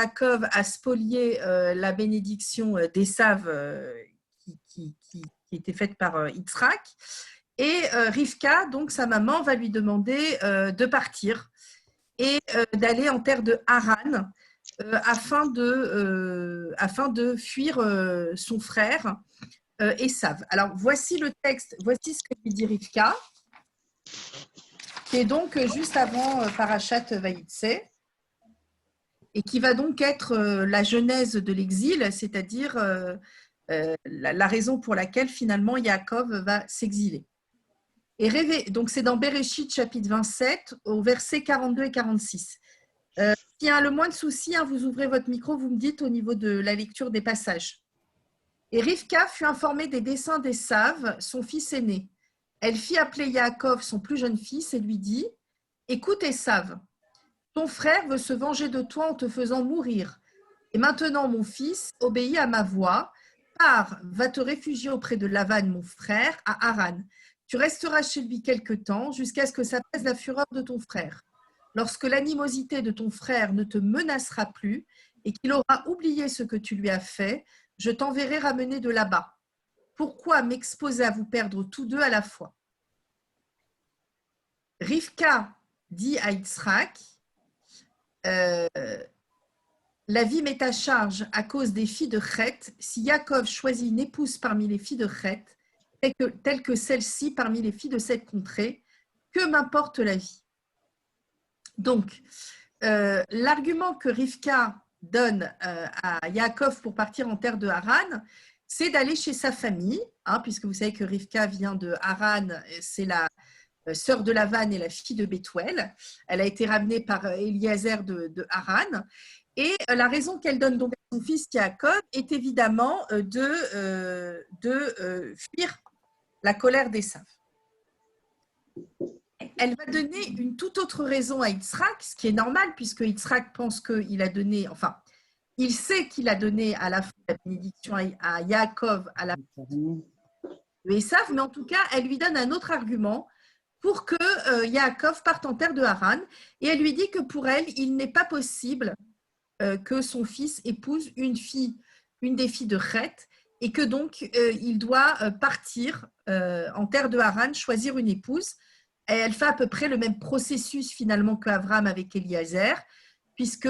Yaakov a spolié la bénédiction d'Ésav qui était faite par Yitzhak. Et Rivka, donc sa maman, va lui demander de partir et d'aller en terre de Haran afin de fuir son frère Esav. Alors voici le texte, voici ce que lui dit Rivka, qui est donc juste avant Parashat Vayitse, et qui va donc être la genèse de l'exil, c'est-à-dire la raison pour laquelle finalement Yaakov va s'exiler. Et donc c'est dans Bereshit chapitre 27 au verset 42 et 46. S'il y a le moins de soucis, vous ouvrez votre micro, vous me dites au niveau de la lecture des passages. Et Rivka fut informée des desseins d'Esav, son fils aîné. Elle fit appeler Yaakov, son plus jeune fils, et lui dit « Écoute Esav, ton frère veut se venger de toi en te faisant mourir. Et maintenant, mon fils, obéis à ma voix. Pars, va te réfugier auprès de Lavan, mon frère, à Haran. Tu resteras chez lui quelque temps jusqu'à ce que s'apaise la fureur de ton frère. Lorsque l'animosité de ton frère ne te menacera plus et qu'il aura oublié ce que tu lui as fait, je t'enverrai ramener de là-bas. Pourquoi m'exposer à vous perdre tous deux à la fois ?» Rivka dit à Yitzhak, la vie m'est à charge à cause des filles de Chet. Si Yaakov choisit une épouse parmi les filles de Chet, telle que celle-ci parmi les filles de cette contrée, que m'importe la vie. Donc, l'argument que Rivka donne à Yaakov pour partir en terre de Haran, c'est d'aller chez sa famille, puisque vous savez que Rivka vient de Haran, c'est la sœur de Lavan et la fille de Bethuel. Elle a été ramenée par Eliezer de Haran. Et la raison qu'elle donne donc à son fils Yaakov est évidemment de fuir la colère d'Ésav. Elle va donner une toute autre raison à Yitzhak, ce qui est normal puisque Yitzhak pense qu'il a donné, enfin, il sait qu'il a donné à la fin la bénédiction à Yaakov à la fin de Ésav, mais en tout cas, elle lui donne un autre argument pour que Yaakov parte en terre de Haran, et elle lui dit que pour elle, il n'est pas possible que son fils épouse une des filles de Chet, et que donc il doit partir en terre de Haran, choisir une épouse. Et elle fait à peu près le même processus finalement qu'Avram avec Eliezer, puisque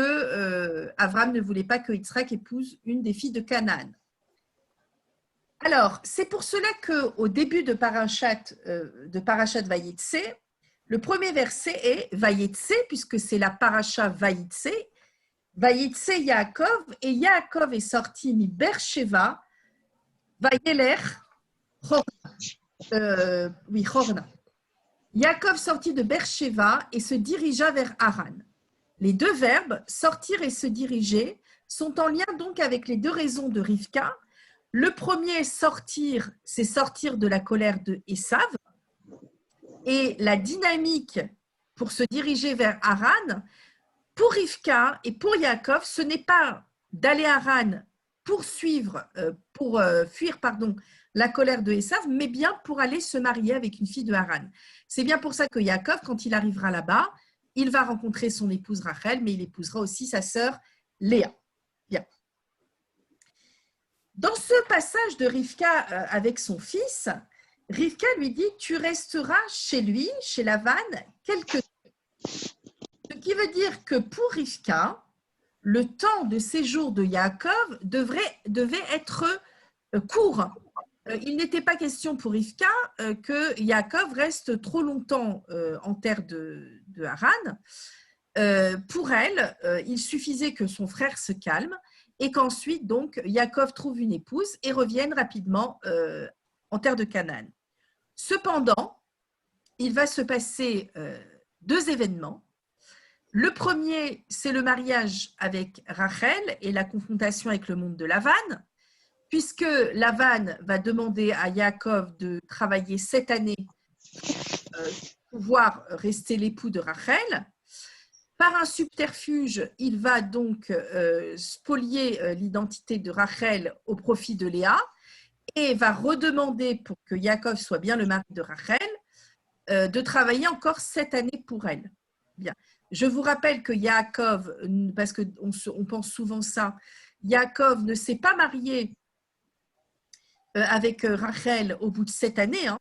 Avram ne voulait pas que Yitzhak épouse une des filles de Canaan. Alors, c'est pour cela qu'au début de Parashat Vayitse, le premier verset est Vayitse, puisque c'est la Parasha Vayitse. Vayitse Yaakov, et Yaakov est sorti mi Beersheva, Vayeler Chorna. Yaakov sortit de Beersheva et se dirigea vers Haran. Les deux verbes, sortir et se diriger, sont en lien donc avec les deux raisons de Rivka. Le premier, sortir, c'est sortir de la colère de Esav. Et la dynamique pour se diriger vers Haran, pour Rivka et pour Yaakov, ce n'est pas d'aller à Haran pour fuir la colère de Esav, mais bien pour aller se marier avec une fille de Haran. C'est bien pour ça que Yaakov, quand il arrivera là-bas, il va rencontrer son épouse Rachel, mais il épousera aussi sa sœur Léa. Bien. Dans ce passage de Rivka avec son fils, Rivka lui dit « Tu resteras chez lui, chez Lavan, quelques temps ». Ce qui veut dire que pour Rivka, le temps de séjour de Yaakov devait être court. Il n'était pas question pour Rivka que Yaakov reste trop longtemps en terre de Haran. Pour elle, il suffisait que son frère se calme et qu'ensuite, donc, Yaakov trouve une épouse et revienne rapidement en terre de Canaan. Cependant, il va se passer deux événements. Le premier, c'est le mariage avec Rachel et la confrontation avec le monde de Lavan, puisque Lavan va demander à Yaakov de travailler 7 années pour pouvoir rester l'époux de Rachel. Par un subterfuge, il va donc spolier l'identité de Rachel au profit de Léa et va redemander, pour que Yaakov soit bien le mari de Rachel, de travailler encore 7 années pour elle. Bien. je vous rappelle que Yaakov, parce qu'on pense souvent ça, Yaakov ne s'est pas marié avec Rachel au bout de 7 années, hein.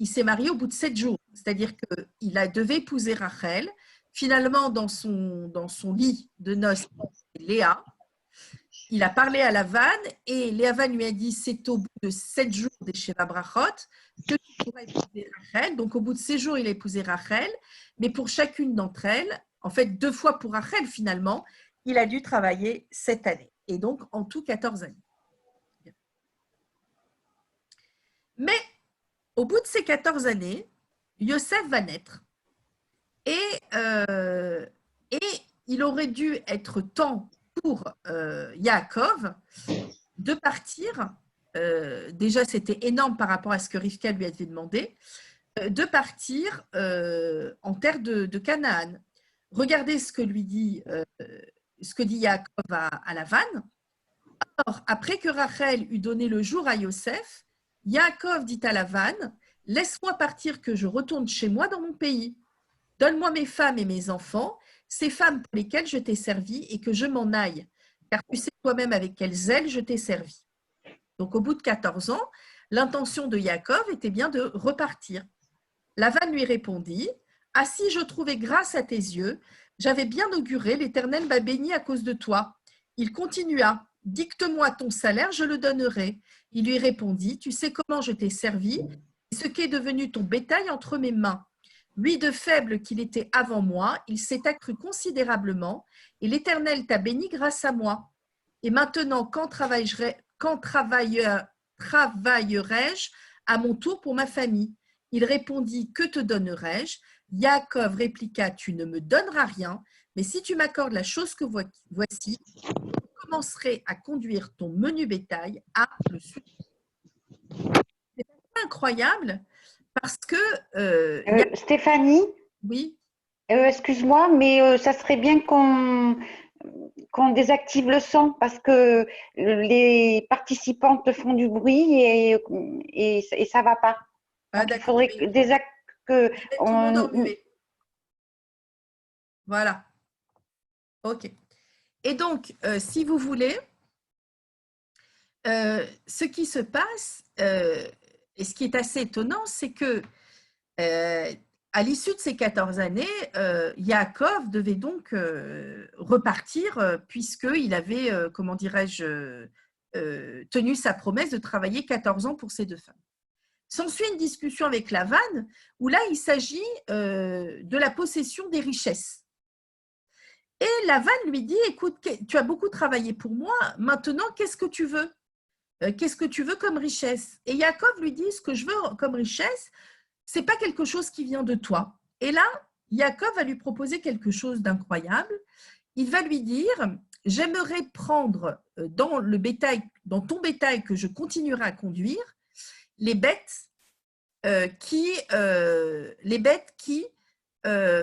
Il s'est marié au bout de 7 jours. C'est-à-dire qu'il devait épouser Rachel. Finalement, dans son lit de noces, Léa, il a parlé à Lavan et Lavan lui a dit c'est au bout de 7 jours des Sheva Brachot que tu pourras épouser Rachel. Donc, au bout de 7 jours, il a épousé Rachel. Mais pour chacune d'entre elles, en fait, 2 fois pour Rachel finalement, il a dû travailler 7 années. Et donc, en tout, 14 années. Mais au bout de ces 14 années, Yosef va naître. Et il aurait dû être temps pour Yaakov de partir. Déjà, c'était énorme par rapport à ce que Rivka lui avait demandé, de partir en terre de Canaan. Regardez ce que dit Yaakov à Lavan. Alors, après que Rachel eut donné le jour à Yosef, Yaakov dit à Lavan, « Laisse-moi partir que je retourne chez moi dans mon pays. Donne-moi mes femmes et mes enfants, ces femmes pour lesquelles je t'ai servi, et que je m'en aille, car tu sais toi-même avec quel zèle je t'ai servi. » Donc, au bout de 14 ans, l'intention de Yaakov était bien de repartir. Lavan lui répondit, « Ah, si je trouvais grâce à tes yeux, j'avais bien auguré, l'Éternel m'a béni à cause de toi. » Il continua, « Dicte-moi ton salaire, je le donnerai. » Il lui répondit, « Tu sais comment je t'ai servi, et ce qu'est devenu ton bétail entre mes mains. Lui de faible qu'il était avant moi, il s'est accru considérablement, et l'Éternel t'a béni grâce à moi. Et maintenant, quand travaillerai-je à mon tour pour ma famille ?» Il répondit, « Que te donnerai-je » Yaakov répliqua, « Tu ne me donneras rien, mais si tu m'accordes la chose que voici, je commencerai à conduire ton menu bétail à le suivre. » C'est incroyable parce que… Stéphanie, oui. excuse-moi, mais ça serait bien qu'on désactive le son parce que les participantes font du bruit et ça va pas. Ah, Donc, il d'accord. faudrait que Mettre tout le monde en muet. Voilà. OK. Et donc, si vous voulez, ce qui se passe, et ce qui est assez étonnant, c'est que à l'issue de ces 14 années, Yaakov devait donc repartir puisqu'il avait, comment dirais-je, tenu sa promesse de travailler 14 ans pour ces 2 femmes. S'ensuit une discussion avec Lavan où là, il s'agit de la possession des richesses. Et Lavan lui dit, écoute, tu as beaucoup travaillé pour moi, maintenant, qu'est-ce que tu veux? Qu'est-ce que tu veux comme richesse? Et Yaakov lui dit, ce que je veux comme richesse, ce n'est pas quelque chose qui vient de toi. Et là, Yaakov va lui proposer quelque chose d'incroyable. Il va lui dire, j'aimerais prendre dans ton bétail que je continuerai à conduire, les bêtes qui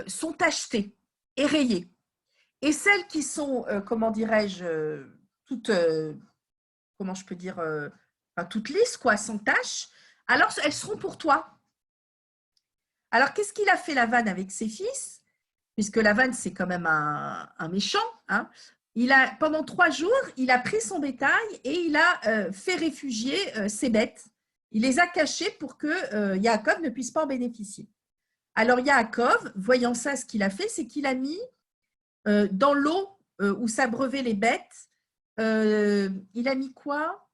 sont achetées et rayées. Et celles qui sont, comment dirais-je, toutes, comment je peux dire, toutes lisses, quoi, sans taches, alors elles seront pour toi. Alors, qu'est-ce qu'il a fait Lavan avec ses fils? Puisque Lavan, c'est quand même un méchant. Hein. Pendant 3 jours, il a pris son bétail et il a fait réfugier ses bêtes. Il les a cachées pour que Yaakov ne puisse pas en bénéficier. Alors, Yaakov, voyant ça, ce qu'il a fait, c'est qu'il a mis dans l'eau où s'abreuvaient les bêtes, il a mis quoi?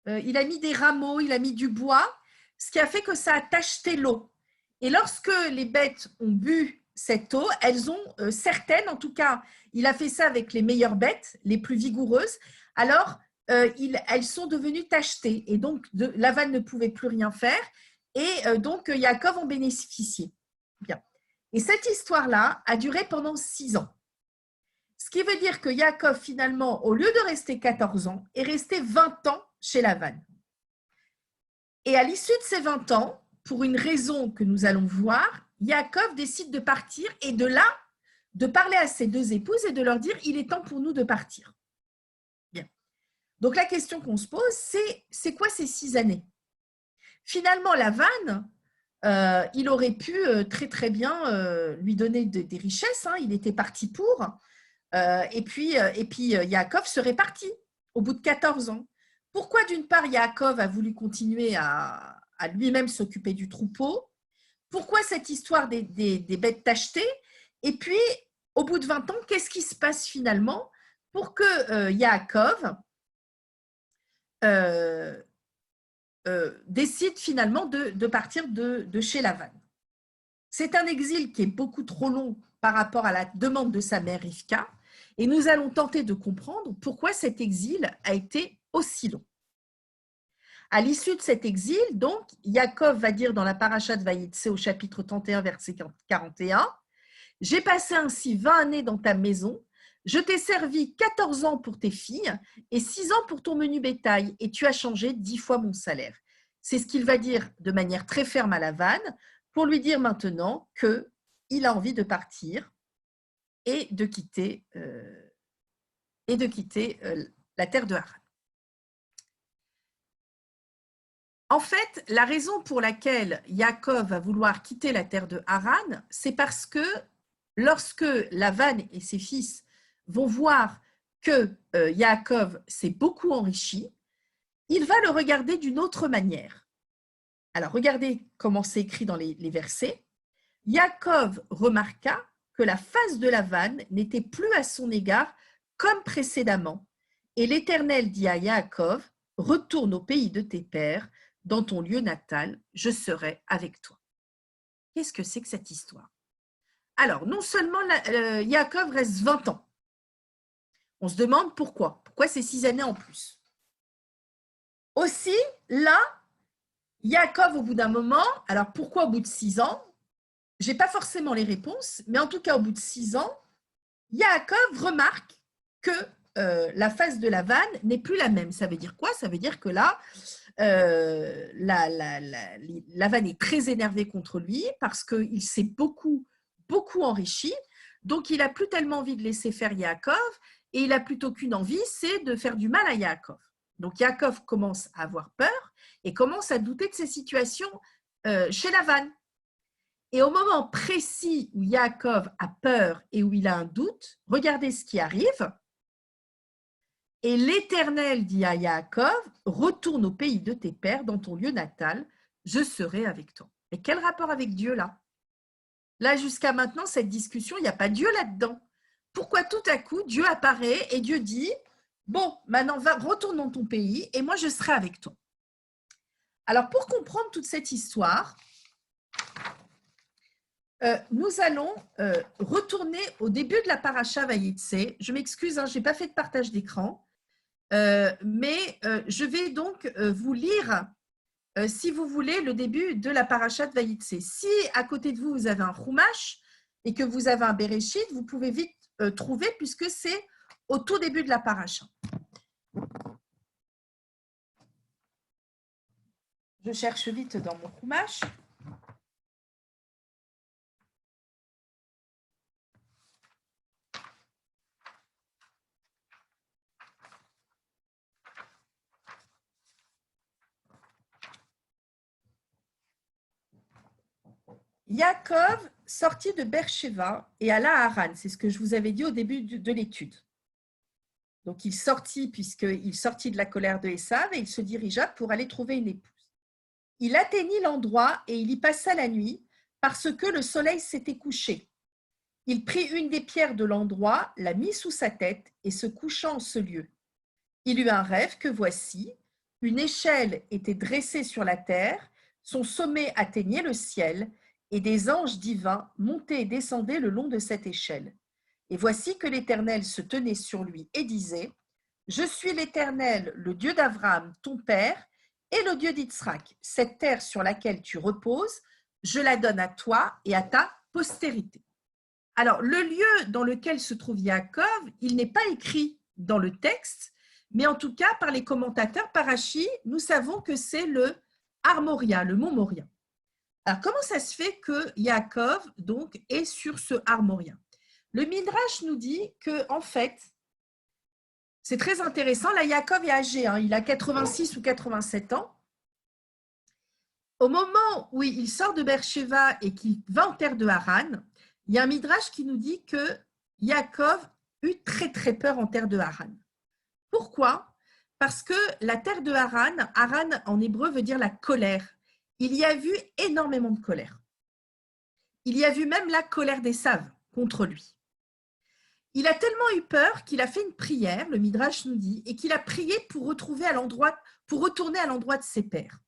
Il a mis des rameaux, il a mis du bois, ce qui a fait que ça a tacheté l'eau. Et lorsque les bêtes ont bu cette eau, elles ont, certaines, en tout cas, il a fait ça avec les meilleures bêtes, les plus vigoureuses, alors elles sont devenues tachetées. Et donc, Lavan ne pouvait plus rien faire. Et donc, Yaakov en bénéficiait. Bien. Et cette histoire-là a duré pendant 6 ans. Ce qui veut dire que Yaakov, finalement, au lieu de rester 14 ans, est resté 20 ans chez Lavan. Et à l'issue de ces 20 ans, pour une raison que nous allons voir, Yaakov décide de partir et de là, de parler à ses 2 épouses et de leur dire « il est temps pour nous de partir ». Bien. Donc la question qu'on se pose, c'est quoi ces 6 années? Finalement, Lavan, il aurait pu très bien lui donner des richesses, hein, il était parti pour, et puis Yaakov serait parti au bout de 14 ans. Pourquoi d'une part Yaakov a voulu continuer à lui-même s'occuper du troupeau? Pourquoi cette histoire des bêtes tachetées? Et puis, au bout de 20 ans, qu'est-ce qui se passe finalement pour que Yaakov décide finalement de partir de chez Lavan? C'est un exil qui est beaucoup trop long par rapport à la demande de sa mère Rivka, et nous allons tenter de comprendre pourquoi cet exil a été aussi long. À l'issue de cet exil, donc, Yaakov va dire dans la paracha de Vaïtse au chapitre 31, verset 41, « J'ai passé ainsi 20 années dans ta maison, je t'ai servi 14 ans pour tes filles et 6 ans pour ton menu bétail, et tu as changé 10 fois mon salaire. » C'est ce qu'il va dire de manière très ferme à Lavan pour lui dire maintenant qu'il a envie de partir et de quitter la terre de Haran. En fait, la raison pour laquelle Yaakov va vouloir quitter la terre de Haran, c'est parce que lorsque Lavan et ses fils vont voir que Yaakov s'est beaucoup enrichi, il va le regarder d'une autre manière. Alors, regardez comment c'est écrit dans les versets. Yaakov remarqua que la face de Lavan n'était plus à son égard comme précédemment. Et l'Éternel dit à Yaakov, « Retourne au pays de tes pères, dans ton lieu natal, je serai avec toi. » Qu'est-ce que c'est que cette histoire? Alors, non seulement Yaakov reste 20 ans. On se demande pourquoi. Pourquoi ces 6 années en plus? Aussi, là, Yaakov, au bout d'un moment, alors pourquoi au bout de 6 ans? Je n'ai pas forcément les réponses, mais en tout cas, au bout de 6 ans, Yaakov remarque que la face de Lavan n'est plus la même. Ça veut dire quoi? Ça veut dire que là, Lavan est très énervé contre lui parce qu'il s'est beaucoup enrichi. Donc, il n'a plus tellement envie de laisser faire Yaakov et il n'a plutôt qu'une envie, c'est de faire du mal à Yaakov. Donc, Yaakov commence à avoir peur et commence à douter de ses situations chez Lavan. Et au moment précis où Yaakov a peur et où il a un doute, regardez ce qui arrive. Et l'Éternel dit à Yaakov, « Retourne au pays de tes pères, dans ton lieu natal, je serai avec toi. » Et quel rapport avec Dieu là? Là, jusqu'à maintenant, cette discussion, il n'y a pas Dieu là-dedans. Pourquoi tout à coup, Dieu apparaît et Dieu dit, « Bon, maintenant, retourne dans ton pays et moi, je serai avec toi. » Alors, pour comprendre toute cette histoire, nous allons retourner au début de la paracha Vaïtse. Je m'excuse, hein, je n'ai pas fait de partage d'écran. Mais je vais donc vous lire, si vous voulez, le début de la paracha de Vaïtse. Si à côté de vous, vous avez un Chumash et que vous avez un Bereshit, vous pouvez vite trouver puisque c'est au tout début de la paracha. Je cherche vite dans mon Chumash. Yaakov sortit de Beersheba et alla à Haran. C'est ce que je vous avais dit au début de l'étude. Donc, il sortit, puisqu'il sortit de la colère de Ésav, et il se dirigea pour aller trouver une épouse. Il atteignit l'endroit et il y passa la nuit, parce que le soleil s'était couché. Il prit une des pierres de l'endroit, la mit sous sa tête et se coucha en ce lieu. Il eut un rêve que voici, une échelle était dressée sur la terre, son sommet atteignait le ciel, et des anges divins montaient et descendaient le long de cette échelle. Et voici que l'Éternel se tenait sur lui et disait, « Je suis l'Éternel, le Dieu d'Abraham, ton père, et le Dieu d'Itsrak. Cette terre sur laquelle tu reposes, je la donne à toi et à ta postérité. » Alors, le lieu dans lequel se trouve Yaakov, il n'est pas écrit dans le texte, mais en tout cas, par les commentateurs, par Rashi, nous savons que c'est le Har Moria, le mont Moria. Alors, comment ça se fait que Yaakov donc, est sur ce Har Moria? Le Midrash nous dit que, en fait, c'est très intéressant, là, Yaakov est âgé, hein, il a 86 ou 87 ans. au moment où il sort de Beersheba et qu'il va en terre de Haran, il y a un midrash qui nous dit que Yaakov eut très très peur en terre de Haran. Pourquoi? Parce que la terre de Haran, Haran en hébreu veut dire la colère. Il y a vu énormément de colère. Il y a vu même la colère d'Ésav contre lui. Il a tellement eu peur qu'il a fait une prière, le midrash nous dit, et qu'il a prié pour retourner à l'endroit de ses pères.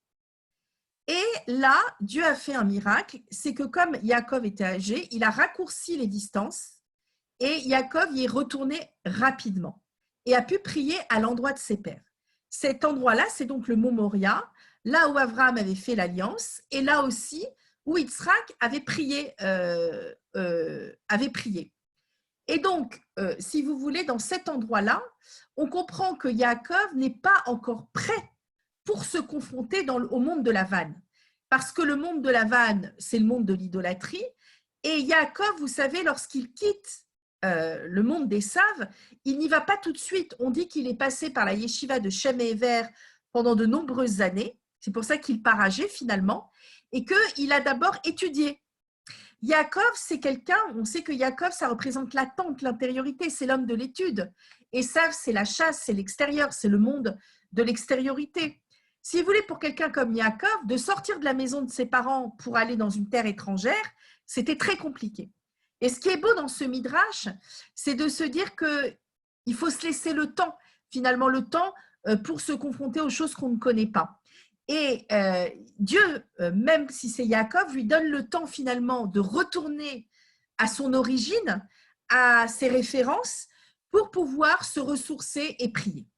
Et là, Dieu a fait un miracle, c'est que comme Yaakov était âgé, il a raccourci les distances et Yaakov y est retourné rapidement et a pu prier à l'endroit de ses pères. Cet endroit-là, c'est donc le mont Moria, là où Abraham avait fait l'alliance et là aussi où Yitzhak avait prié. Et donc, si vous voulez, dans cet endroit-là, on comprend que Yaakov n'est pas encore prêt pour se confronter au monde de la vanne. Parce que le monde de la vanne, c'est le monde de l'idolâtrie. Et Yaakov, vous savez, lorsqu'il quitte le monde d'Ésav, il n'y va pas tout de suite. On dit qu'il est passé par la yeshiva de Shem et Ever pendant de nombreuses années. C'est pour ça qu'il part âgé finalement. Et qu'il a d'abord étudié. Yaakov, c'est quelqu'un, on sait que Yaakov, ça représente l'attente, l'intériorité, c'est l'homme de l'étude. Ésav, c'est la chasse, c'est l'extérieur, c'est le monde de l'extériorité. Si vous voulez, pour quelqu'un comme Yaakov, de sortir de la maison de ses parents pour aller dans une terre étrangère, c'était très compliqué. Et ce qui est beau dans ce midrash, c'est de se dire qu'il faut se laisser le temps, finalement le temps pour se confronter aux choses qu'on ne connaît pas. Et Dieu, même si c'est Yaakov, lui donne le temps finalement de retourner à son origine, à ses références, pour pouvoir se ressourcer et prier.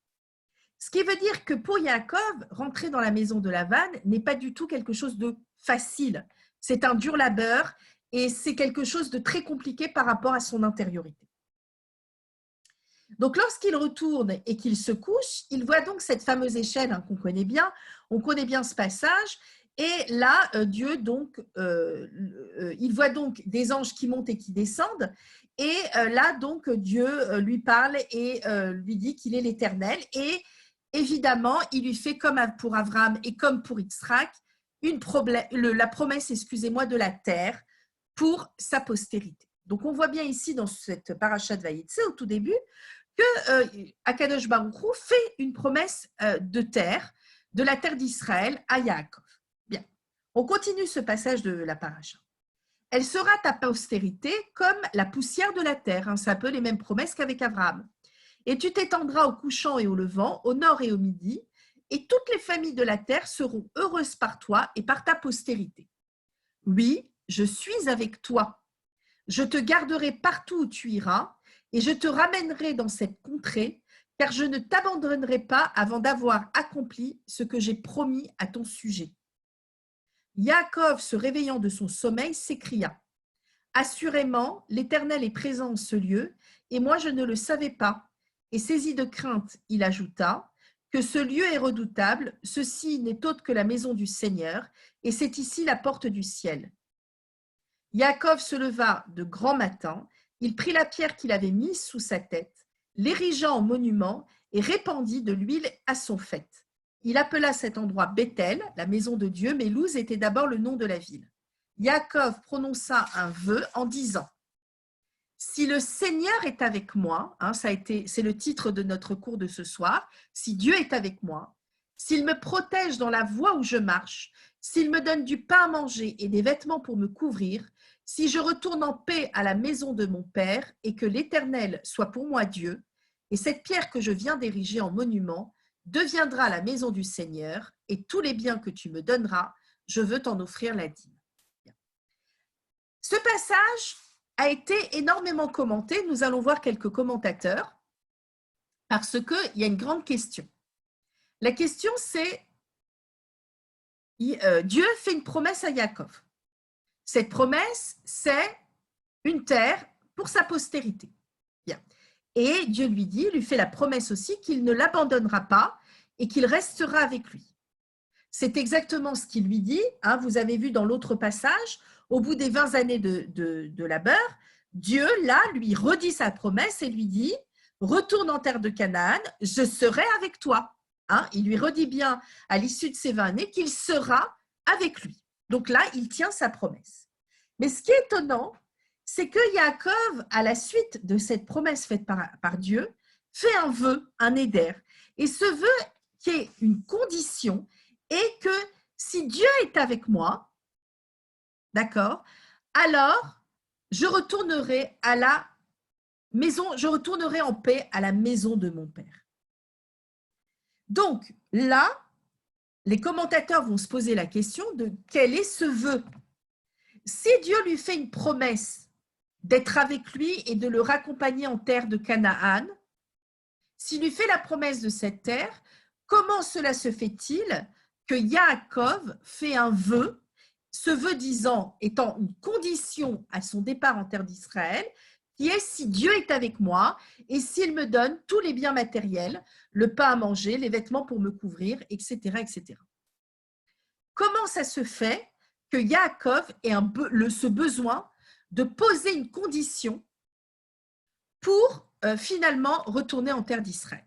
Ce qui veut dire que pour Yaakov, rentrer dans la maison de Lavan n'est pas du tout quelque chose de facile. C'est un dur labeur et c'est quelque chose de très compliqué par rapport à son intériorité. Donc, lorsqu'il retourne et qu'il se couche, il voit donc cette fameuse échelle qu'on connaît bien. On connaît bien ce passage. Et là, Dieu, donc, il voit donc des anges qui montent et qui descendent. Et là, donc, Dieu lui parle et lui dit qu'il est l'Éternel. Et évidemment, il lui fait comme pour Abraham et comme pour Yitzhak, la promesse, excusez-moi, de la terre pour sa postérité. Donc, on voit bien ici dans cette parasha de Vayetze, au tout début, que Akadosh Baruch Hu fait une promesse de terre, de la terre d'Israël à Yaakov. Bien, on continue ce passage de la parasha. Elle sera ta postérité comme la poussière de la terre. C'est un peu les mêmes promesses qu'avec Abraham. Et tu t'étendras au couchant et au levant, au nord et au midi, et toutes les familles de la terre seront heureuses par toi et par ta postérité. Oui, je suis avec toi. Je te garderai partout où tu iras, et je te ramènerai dans cette contrée, car je ne t'abandonnerai pas avant d'avoir accompli ce que j'ai promis à ton sujet. Yaakov, se réveillant de son sommeil, s'écria : Assurément, l'Éternel est présent en ce lieu, et moi je ne le savais pas. Et saisi de crainte, il ajouta : que ce lieu est redoutable, ceci n'est autre que la maison du Seigneur, et c'est ici la porte du ciel. Yaakov se leva de grand matin, il prit la pierre qu'il avait mise sous sa tête, l'érigea en monument et répandit de l'huile à son faîte. Il appela cet endroit Bethel, la maison de Dieu, mais Luz était d'abord le nom de la ville. Yaakov prononça un vœu en disant : Si le Seigneur est avec moi, c'est le titre de notre cours de ce soir, si Dieu est avec moi, s'il me protège dans la voie où je marche, s'il me donne du pain à manger et des vêtements pour me couvrir, si je retourne en paix à la maison de mon Père et que l'Éternel soit pour moi Dieu, et cette pierre que je viens d'ériger en monument deviendra la maison du Seigneur, et tous les biens que tu me donneras, je veux t'en offrir la dîme. Ce passage a été énormément commenté. Nous allons voir quelques commentateurs parce qu'il y a une grande question. La question, c'est Dieu fait une promesse à Yaakov. Cette promesse, c'est une terre pour sa postérité. Bien. Et Dieu lui fait la promesse aussi qu'il ne l'abandonnera pas et qu'il restera avec lui. C'est exactement ce qu'il lui dit. Vous avez vu dans l'autre passage, au bout des 20 années de labeur, Dieu, là, lui redit sa promesse et lui dit « Retourne en terre de Canaan, je serai avec toi. » Il lui redit bien à l'issue de ces 20 années qu'il sera avec lui. Donc là, il tient sa promesse. Mais ce qui est étonnant, c'est que Yaakov, à la suite de cette promesse faite par Dieu, fait un vœu, un éder. Et ce vœu, qui est une condition, est que si Dieu est avec moi, d'accord, alors je retournerai à la maison, je retournerai en paix à la maison de mon Père. Donc là, les commentateurs vont se poser la question de quel est ce vœu. Si Dieu lui fait une promesse d'être avec lui et de le raccompagner en terre de Canaan, s'il lui fait la promesse de cette terre, comment cela se fait-il que Yaakov fait un vœu, ce vœu disant étant une condition à son départ en terre d'Israël, qui est si Dieu est avec moi et s'il me donne tous les biens matériels, le pain à manger, les vêtements pour me couvrir, etc. etc. Comment ça se fait que Yaakov ait ce besoin de poser une condition pour finalement retourner en terre d'Israël?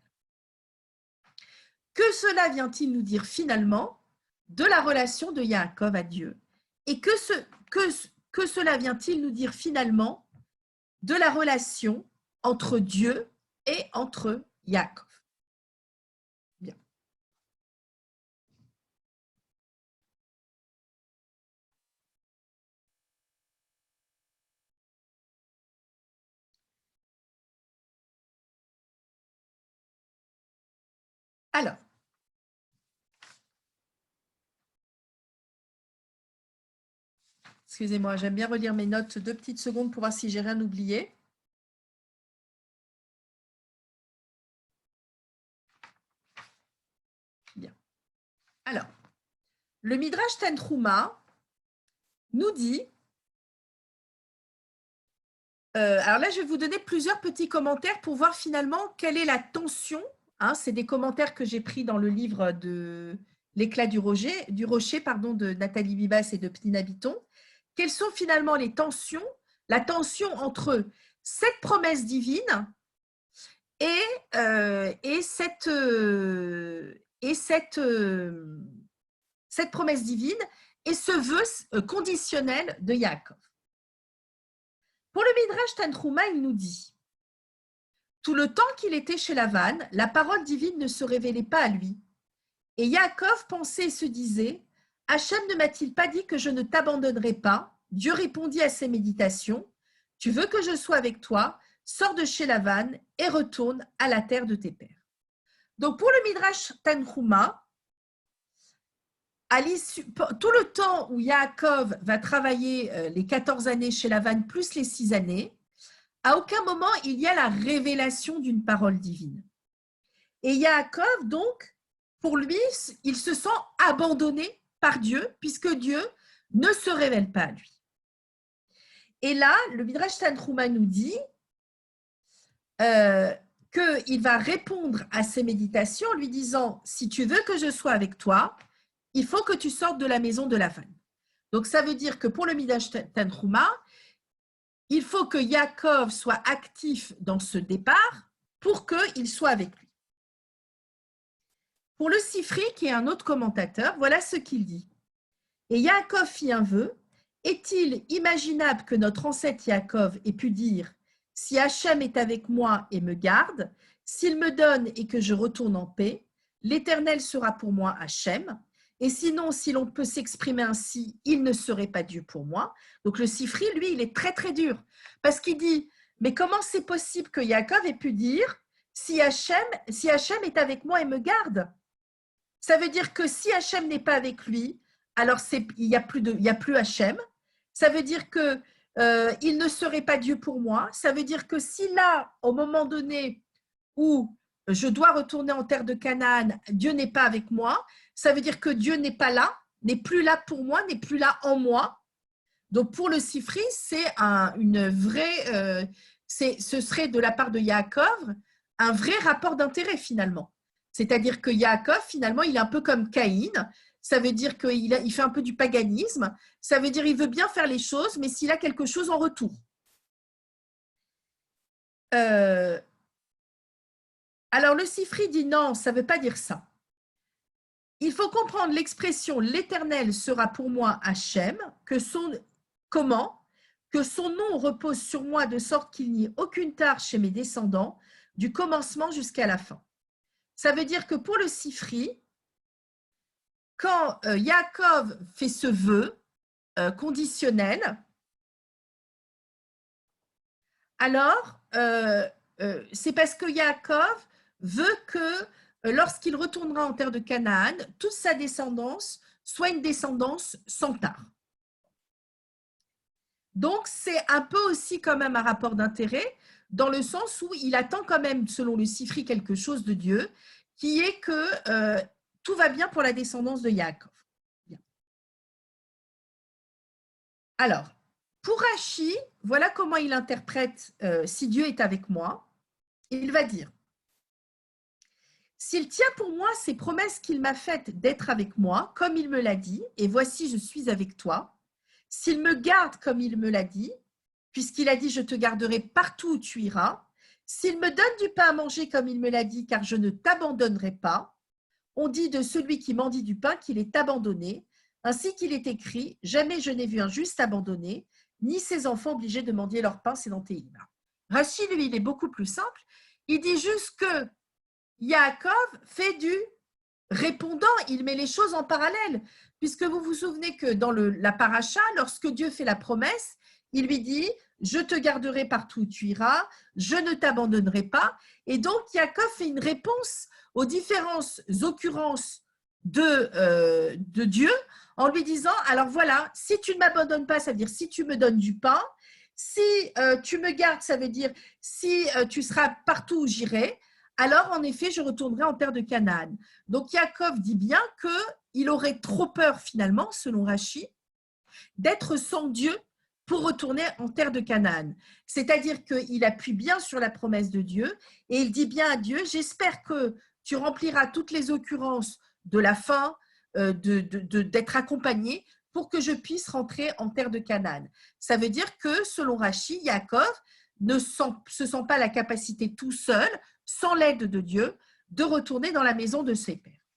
Que cela vient-il nous dire finalement de la relation de Yaakov à Dieu? Et que cela vient-il nous dire finalement de la relation entre Dieu et entre Yaakov? Bien. Alors, excusez-moi, j'aime bien relire mes notes 2 petites secondes pour voir si j'ai rien oublié. Bien. Alors, le Midrash Tanhuma nous dit, alors là, je vais vous donner plusieurs petits commentaires pour voir finalement quelle est la tension. Hein, c'est des commentaires que j'ai pris dans le livre de L'éclat du rocher de Nathalie Bibas et de Pnina Bitton. Quelles sont finalement les tensions, la tension entre cette promesse divine et cette promesse divine et ce vœu conditionnel de Yaakov. Pour le Midrash Tanhuma, il nous dit « Tout le temps qu'il était chez Lavan, la parole divine ne se révélait pas à lui. Et Yaakov pensait et se disait « Hachem ne m'a-t-il pas dit que je ne t'abandonnerai pas ?» Dieu répondit à ses méditations « Tu veux que je sois avec toi, sors de chez Lavan et retourne à la terre de tes pères. » Donc pour le Midrash Tanhuma, tout le temps où Yaakov va travailler les 14 années chez Lavan plus les 6 années, à aucun moment il y a la révélation d'une parole divine. Et Yaakov, donc, pour lui, il se sent abandonné par Dieu, puisque Dieu ne se révèle pas à lui. Et là, le Midrash Tanhuma nous dit qu'il va répondre à ses méditations en lui disant « Si tu veux que je sois avec toi, il faut que tu sortes de la maison de Lavan. » Donc, ça veut dire que pour le Midrash Tanhuma, il faut que Yaakov soit actif dans ce départ pour qu'il soit avec lui. Pour le Sifri, qui est un autre commentateur, voilà ce qu'il dit. Et Yaakov fit un vœu. Est-il imaginable que notre ancêtre Yaakov ait pu dire « Si Hachem est avec moi et me garde, s'il me donne et que je retourne en paix, l'Éternel sera pour moi Hachem. Et sinon, si l'on peut s'exprimer ainsi, il ne serait pas Dieu pour moi. » Donc le Sifri, lui, il est très très dur parce qu'il dit « Mais comment c'est possible que Yaakov ait pu dire « Si Hachem est avec moi et me garde ?» Ça veut dire que si Hachem n'est pas avec lui, alors il n'y a plus Hachem. Ça veut dire que il ne serait pas Dieu pour moi. Ça veut dire que si là, au moment donné où je dois retourner en terre de Canaan, Dieu n'est pas avec moi, ça veut dire que Dieu n'est pas là, n'est plus là pour moi, n'est plus là en moi. Donc pour le Sifri, c'est une vraie, ce serait de la part de Yaakov un vrai rapport d'intérêt finalement. C'est-à-dire que Yaakov, finalement, il est un peu comme Caïn. Ça veut dire qu'il fait un peu du paganisme. Ça veut dire qu'il veut bien faire les choses, mais s'il a quelque chose en retour. Alors, le Sifri dit non, ça ne veut pas dire ça. il faut comprendre l'expression « l'Éternel sera pour moi Hachem », comment que son nom repose sur moi de sorte qu'il n'y ait aucune tare chez mes descendants, du commencement jusqu'à la fin. Ça veut dire que pour le Sifri, quand Yaakov fait ce vœu conditionnel, alors c'est parce que Yaakov veut que lorsqu'il retournera en terre de Canaan, toute sa descendance soit une descendance sans tare. Donc, c'est un peu aussi quand même un rapport d'intérêt, dans le sens où il attend quand même, selon le Sifri, quelque chose de Dieu, qui est que tout va bien pour la descendance de Yaakov. Bien. Alors, pour Rashi, voilà comment il interprète « si Dieu est avec moi », il va dire « S'il tient pour moi ces promesses qu'il m'a faites d'être avec moi, comme il me l'a dit, et voici je suis avec toi, s'il me garde comme il me l'a dit, puisqu'il a dit « je te garderai partout où tu iras », s'il me donne du pain à manger comme il me l'a dit, car je ne t'abandonnerai pas, on dit de celui qui mendie du pain qu'il est abandonné, ainsi qu'il est écrit « jamais je n'ai vu un juste abandonné, ni ses enfants obligés de mendier leur pain, c'est dans Téhillim. » Rashi, lui, il est beaucoup plus simple. Il dit juste que Yaakov fait du répondant, il met les choses en parallèle, puisque vous vous souvenez que dans la paracha, lorsque Dieu fait la promesse, il lui dit « je te garderai partout où tu iras, je ne t'abandonnerai pas ». Et donc, Yaakov fait une réponse aux différentes occurrences de Dieu en lui disant « alors voilà, si tu ne m'abandonnes pas, ça veut dire si tu me donnes du pain, si tu me gardes, ça veut dire si tu seras partout où j'irai, alors en effet, je retournerai en terre de Canaan. » Donc, Yaakov dit bien qu'il aurait trop peur finalement, selon Rashi, d'être sans Dieu pour retourner en terre de Canaan. C'est-à-dire qu'il appuie bien sur la promesse de Dieu et il dit bien à Dieu, j'espère que tu rempliras toutes les occurrences de la fin, d'être accompagné pour que je puisse rentrer en terre de Canaan. Ça veut dire que, selon Rashi, Yaakov ne se sent pas la capacité tout seul, sans l'aide de Dieu, de retourner dans la maison de ses pères.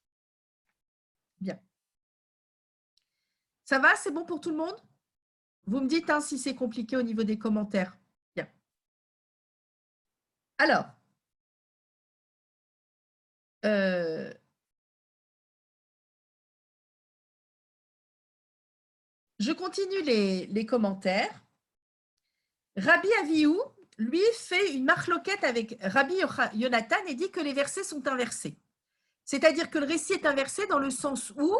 Bien. Ça va? C'est bon pour tout le monde? Vous me dites si c'est compliqué au niveau des commentaires. Bien. Alors, je continue les commentaires. Rabbi Avihu, lui, fait une marloquette avec Rabbi Yonatan et dit que les versets sont inversés. C'est-à-dire que le récit est inversé dans le sens où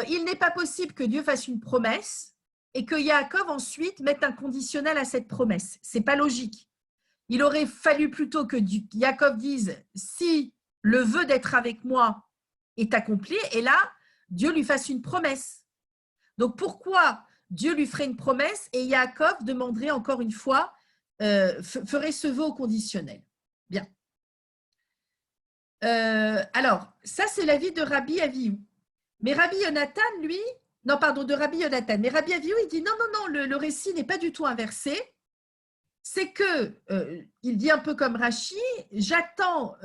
il n'est pas possible que Dieu fasse une promesse et que Yaakov ensuite mette un conditionnel à cette promesse. Ce n'est pas logique. Il aurait fallu plutôt que Yaakov dise « si le vœu d'être avec moi est accompli » et là, Dieu lui fasse une promesse. Donc, pourquoi Dieu lui ferait une promesse et Yaakov demanderait encore une fois, ferait ce vœu au conditionnel? Bien. Alors, ça, c'est l'avis de Rabbi Avihu. Mais Rabbi Yonatan, lui, non, pardon, de Rabbi Yonatan. Mais Rabbi Avihu, il dit non, non, non, le récit n'est pas du tout inversé. C'est que, il dit un peu comme Rashi, j'attends,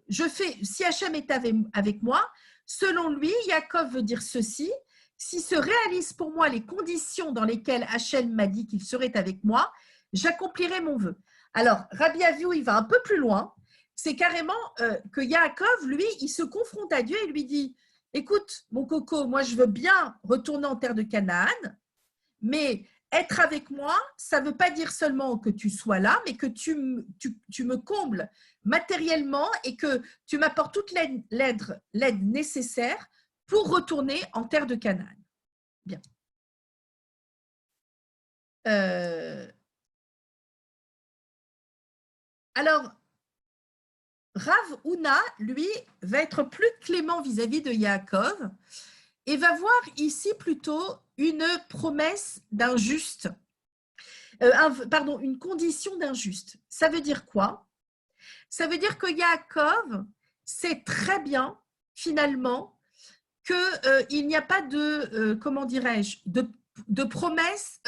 si Hachem est avec moi, selon lui, Yaakov veut dire ceci, si se réalisent pour moi les conditions dans lesquelles Hachem m'a dit qu'il serait avec moi, j'accomplirai mon vœu. Alors, Rabbi Avihu, il va un peu plus loin, c'est carrément que Yaakov, lui, il se confronte à Dieu et lui dit, écoute, mon coco, moi je veux bien retourner en terre de Canaan, mais être avec moi, ça ne veut pas dire seulement que tu sois là, mais que tu me combles matériellement et que tu m'apportes toute l'aide nécessaire pour retourner en terre de Canaan. Bien. Alors, Rav Huna, lui, va être plus clément vis-à-vis de Yaakov et va voir ici plutôt une promesse d'un juste, pardon, une condition d'un juste. Ça veut dire quoi? Ça veut dire que Yaakov sait très bien, finalement, qu'il n'y a pas de, comment dirais-je, de promesse,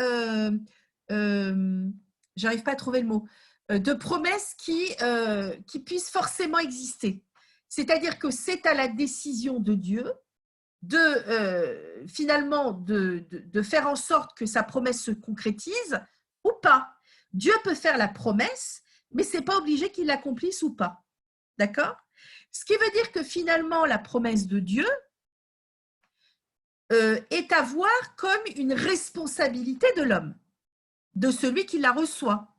j'arrive pas à trouver le mot, de promesse qui puisse forcément exister. C'est-à-dire que c'est à la décision de Dieu finalement de faire en sorte que sa promesse se concrétise ou pas. Dieu peut faire la promesse, mais ce n'est pas obligé qu'il l'accomplisse ou pas. D'accord? Ce qui veut dire que finalement, la promesse de Dieu est à voir comme une responsabilité de l'homme, de celui qui la reçoit.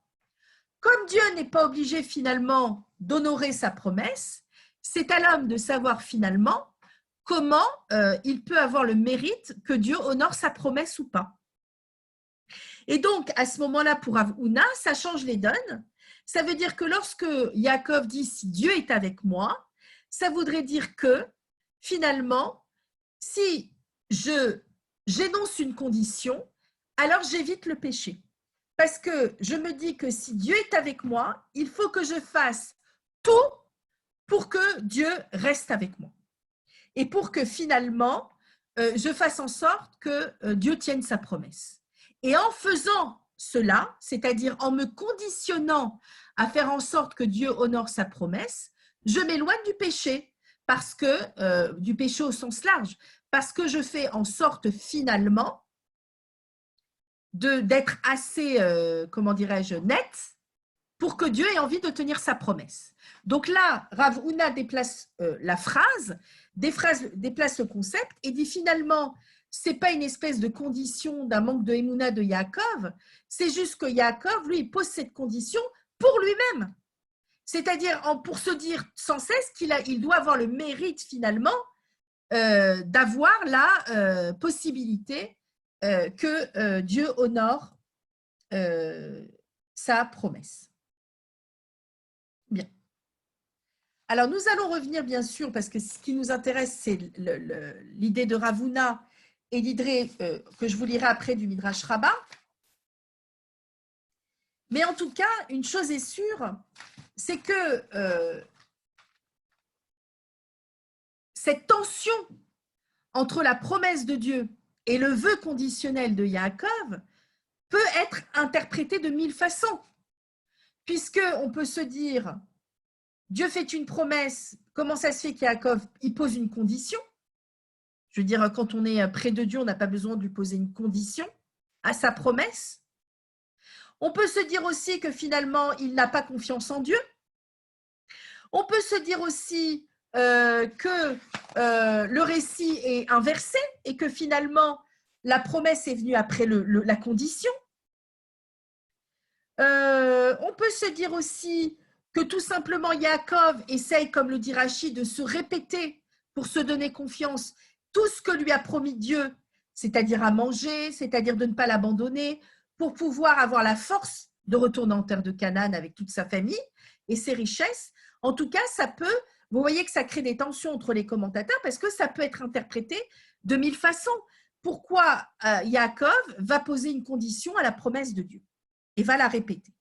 Comme Dieu n'est pas obligé finalement d'honorer sa promesse, c'est à l'homme de savoir finalement comment il peut avoir le mérite que Dieu honore sa promesse ou pas. Et donc, à ce moment-là, pour Rav Huna, ça change les donnes. Ça veut dire que lorsque Yaakov dit « si Dieu est avec moi », ça voudrait dire que, finalement, si j'énonce une condition, alors j'évite le péché. Parce que je me dis que si Dieu est avec moi, il faut que je fasse tout pour que Dieu reste avec moi. Et pour que finalement, je fasse en sorte que Dieu tienne sa promesse. Et en faisant cela, c'est-à-dire en me conditionnant à faire en sorte que Dieu honore sa promesse, je m'éloigne du péché, parce que du péché au sens large, parce que je fais en sorte finalement d'être assez, comment dirais-je, net pour que Dieu ait envie de tenir sa promesse. Donc là, Rav Huna déplace la phrase, déplace le concept et dit finalement, ce n'est pas une espèce de condition d'un manque de Emouna de Yaakov, c'est juste que Yaakov, lui, il pose cette condition pour lui-même. C'est-à-dire pour se dire sans cesse qu'il doit avoir le mérite finalement d'avoir la possibilité que Dieu honore sa promesse. Bien. Alors, nous allons revenir, bien sûr, parce que ce qui nous intéresse, c'est l'idée de Rav Huna et l'idée que je vous lirai après du Midrash Rabbah. Mais en tout cas, une chose est sûre, c'est que cette tension entre la promesse de Dieu et le vœu conditionnel de Yaakov peut être interprétée de 1000 façons. Puisqu'on peut se dire, Dieu fait une promesse, comment ça se fait qu'Yaakov il pose une condition? Je veux dire, quand on est près de Dieu, on n'a pas besoin de lui poser une condition à sa promesse. On peut se dire aussi que finalement, il n'a pas confiance en Dieu. On peut se dire aussi que le récit est inversé et que finalement, la promesse est venue après la condition. On peut se dire aussi que tout simplement Yaakov essaye, comme le dit Rashi, de se répéter pour se donner confiance tout ce que lui a promis Dieu, c'est-à-dire à manger, c'est-à-dire de ne pas l'abandonner, pour pouvoir avoir la force de retourner en terre de Canaan avec toute sa famille et ses richesses. En tout cas, ça peut, vous voyez que ça crée des tensions entre les commentateurs parce que ça peut être interprété de 1000 façons. Pourquoi Yaakov va poser une condition à la promesse de Dieu et va la répéter.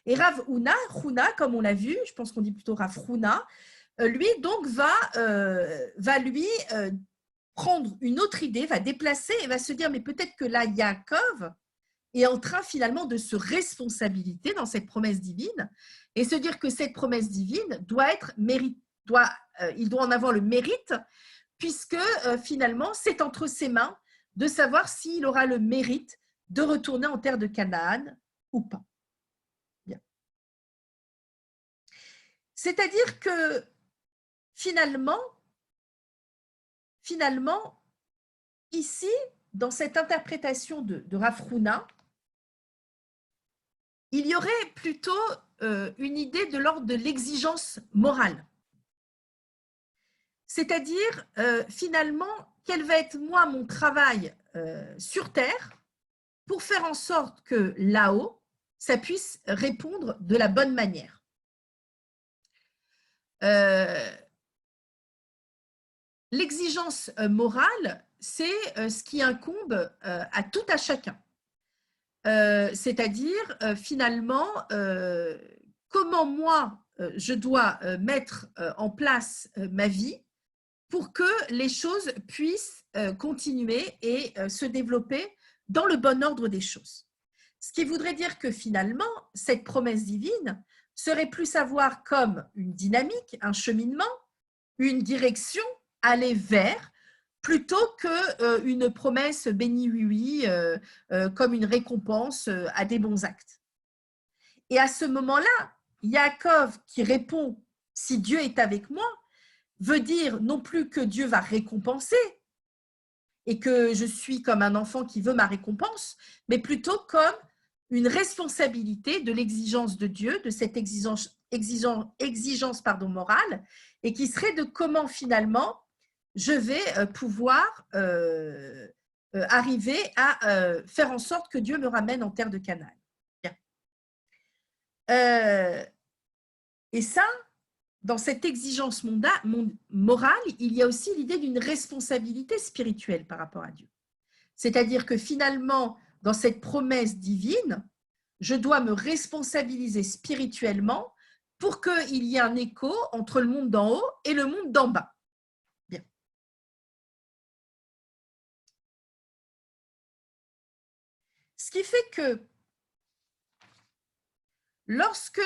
Et Rav Huna, comme on l'a vu, je pense qu'on dit plutôt Rav Huna, lui donc va lui prendre une autre idée, va déplacer et va se dire mais peut-être que là Yaakov est en train finalement de se responsabiliser dans cette promesse divine et se dire que cette promesse divine doit être il doit en avoir le mérite puisque finalement c'est entre ses mains de savoir s'il aura le mérite de retourner en terre de Canaan ou pas. Bien. C'est-à-dire que finalement, ici, dans cette interprétation de Rav Huna, il y aurait plutôt une idée de l'ordre de l'exigence morale. C'est-à-dire, finalement, quel va être moi mon travail sur Terre pour faire en sorte que là-haut, ça puisse répondre de la bonne manière. L'exigence morale, c'est ce qui incombe à tout à chacun. C'est-à-dire, finalement, comment moi, je dois mettre en place ma vie pour que les choses puissent continuer et se développer dans le bon ordre des choses. Ce qui voudrait dire que finalement, cette promesse divine, serait plus à voir comme une dynamique, un cheminement, une direction, aller vers, plutôt qu'une promesse béni oui, comme une récompense à des bons actes. Et à ce moment-là, Yaakov qui répond « si Dieu est avec moi », veut dire non plus que Dieu va récompenser et que je suis comme un enfant qui veut ma récompense, mais plutôt comme une responsabilité de l'exigence de Dieu, de cette exigence morale, et qui serait de comment finalement je vais pouvoir arriver à faire en sorte que Dieu me ramène en terre de Canaan. Et ça, dans cette exigence morale, il y a aussi l'idée d'une responsabilité spirituelle par rapport à Dieu. C'est-à-dire que finalement, dans cette promesse divine, je dois me responsabiliser spirituellement pour qu'il y ait un écho entre le monde d'en haut et le monde d'en bas. Bien. Ce qui fait que lorsque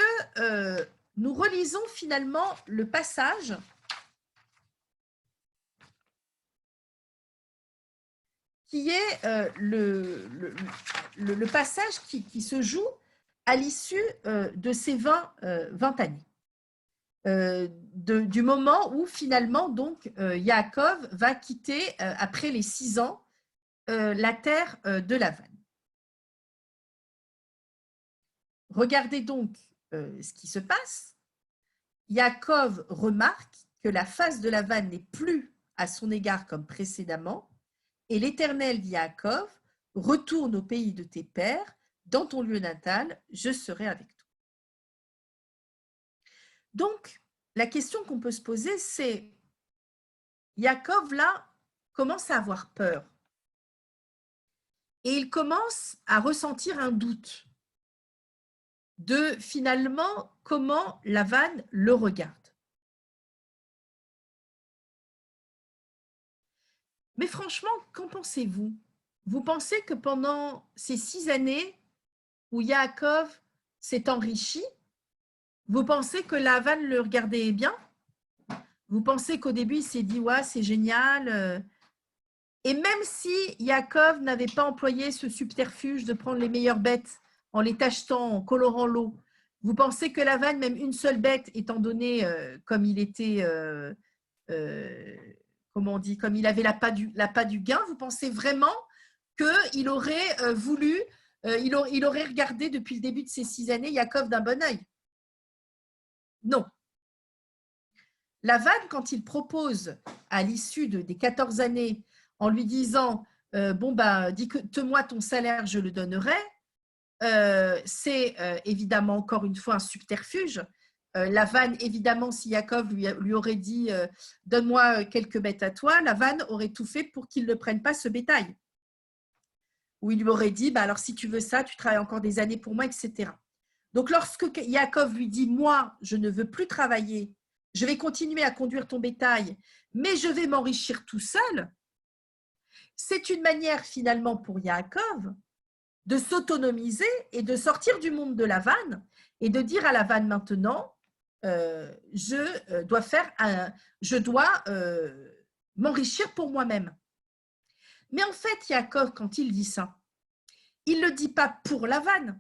nous relisons finalement le passage qui est le passage qui se joue à l'issue de ces 20 années. Du moment où finalement donc Yaakov va quitter après les 6 ans la terre de Lavan. Regardez donc ce qui se passe. Yaakov remarque que la face de Lavan n'est plus à son égard comme précédemment, et l'Éternel dit à Yaakov, retourne au pays de tes pères, dans ton lieu natal, je serai avec toi. Donc, la question qu'on peut se poser, c'est, Yaakov, là, commence à avoir peur. Et il commence à ressentir un doute de, finalement, comment Lavan le regarde. Mais franchement, qu'en pensez-vous? Vous pensez que pendant ces 6 années où Yaakov s'est enrichi, vous pensez que Lavan le regardait bien? Vous pensez qu'au début, il s'est dit « ouais, c'est génial ». Et même si Yaakov n'avait pas employé ce subterfuge de prendre les meilleures bêtes en les tachetant, en colorant l'eau, vous pensez que Lavan, même une seule bête, étant donné comme il était, comment on dit, comme il avait l'appât du gain, vous pensez vraiment qu'il aurait voulu, il aurait regardé depuis le début de ces 6 années Yaakov d'un bon œil? Non. Lavan, quand il propose à l'issue des 14 années, en lui disant bon bah dis-moi ton salaire, je le donnerai, c'est évidemment encore une fois un subterfuge. Lavan, évidemment, si Yaakov lui aurait dit donne-moi quelques bêtes à toi, Lavan aurait tout fait pour qu'il ne prenne pas ce bétail. Ou il lui aurait dit bah alors si tu veux ça, tu travailles encore des années pour moi, etc. Donc lorsque Yaakov lui dit moi je ne veux plus travailler, je vais continuer à conduire ton bétail, mais je vais m'enrichir tout seul, c'est une manière finalement pour Yaakov de s'autonomiser et de sortir du monde de Lavan et de dire à Lavan maintenant, je dois m'enrichir pour moi-même. Mais en fait, Yaakov, quand il dit ça, il ne le dit pas pour Lavan.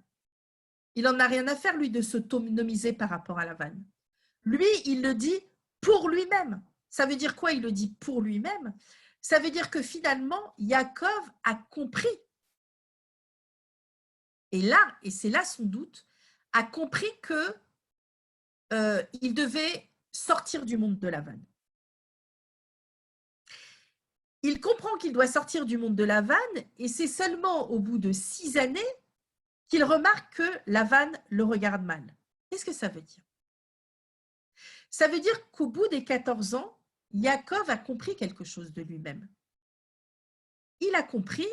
Il n'en a rien à faire, lui, de s'autonomiser par rapport à Lavan. Lui, il le dit pour lui-même. Ça veut dire quoi, il le dit pour lui-même? Ça veut dire que finalement, Yaakov a compris. Et c'est là son doute, a compris qu'il devait sortir du monde de Lavan. Il comprend qu'il doit sortir du monde de Lavan et c'est seulement au bout de 6 années qu'il remarque que Lavan le regarde mal. Qu'est-ce que ça veut dire? Ça veut dire qu'au bout des 14 ans, Yaakov a compris quelque chose de lui-même. Il a compris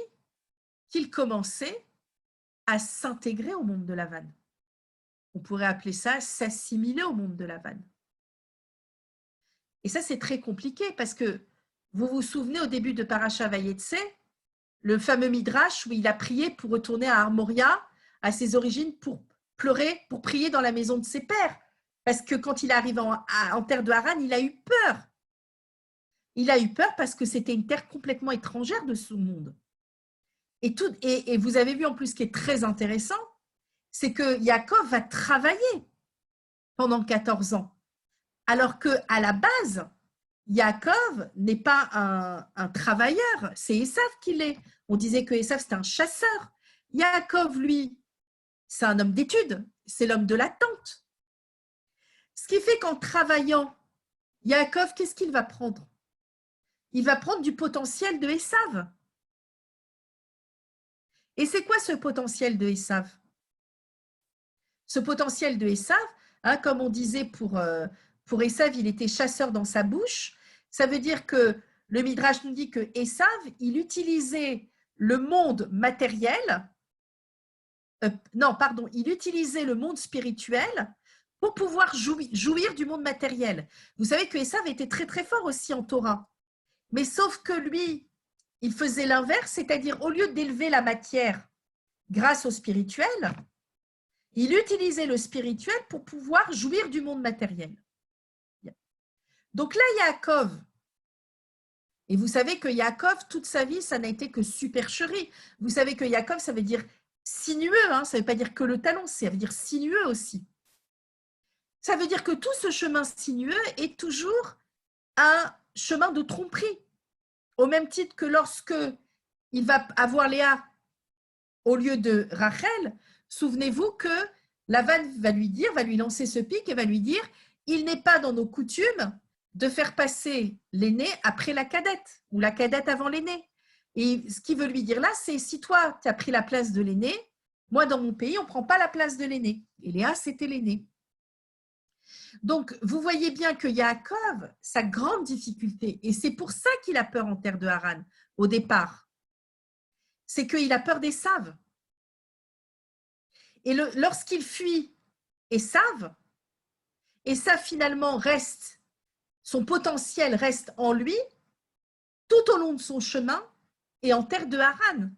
qu'il commençait à s'intégrer au monde de Lavan. On pourrait appeler ça s'assimiler au monde de Lavan. Et ça, c'est très compliqué parce que vous vous souvenez au début de Parashat Vayetse, le fameux Midrash où il a prié pour retourner à Armoria, à ses origines, pour pleurer, pour prier dans la maison de ses pères. Parce que quand il est arrivé en terre de Haran, il a eu peur. Il a eu peur parce que c'était une terre complètement étrangère de ce monde. Et vous avez vu en plus ce qui est très intéressant, c'est que Yaakov va travailler pendant 14 ans. Alors qu'à la base, Yaakov n'est pas un travailleur, c'est Ésav qui l'est. On disait que Ésav, c'était un chasseur. Yaakov, lui, c'est un homme d'études, c'est l'homme de l'attente. Ce qui fait qu'en travaillant, Yaakov, qu'est-ce qu'il va prendre? Il va prendre du potentiel de Ésav. Et c'est quoi ce potentiel de Ésav? Ce potentiel de Ésav, comme on disait pour Ésav, il était chasseur dans sa bouche. Ça veut dire que le Midrash nous dit que Ésav, il utilisait le monde matériel, il utilisait le monde spirituel pour pouvoir jouir du monde matériel. Vous savez que Ésav était très très fort aussi en Torah. Mais sauf que lui, il faisait l'inverse, c'est-à-dire au lieu d'élever la matière grâce au spirituel, il utilisait le spirituel pour pouvoir jouir du monde matériel. Donc là, Yaakov, et vous savez que Yaakov, toute sa vie, ça n'a été que supercherie. Vous savez que Yaakov, ça veut dire sinueux, ça ne veut pas dire que le talon, ça veut dire sinueux aussi. Ça veut dire que tout ce chemin sinueux est toujours un chemin de tromperie. Au même titre que lorsque il va avoir Léa au lieu de Rachel, souvenez-vous que Lavan va lui lancer ce pic et va lui dire « Il n'est pas dans nos coutumes de faire passer l'aîné après la cadette ou la cadette avant l'aîné. » Et ce qu'il veut lui dire là, c'est « Si toi, tu as pris la place de l'aîné, moi, dans mon pays, on ne prend pas la place de l'aîné. » Et Léa, c'était l'aîné. Donc, vous voyez bien que Yaakov, sa grande difficulté, et c'est pour ça qu'il a peur en terre de Haran au départ, c'est qu'il a peur d'Ésav. Et lorsqu'il fuit Ésav, Ésav finalement reste, son potentiel reste en lui tout au long de son chemin et en terre de Haran.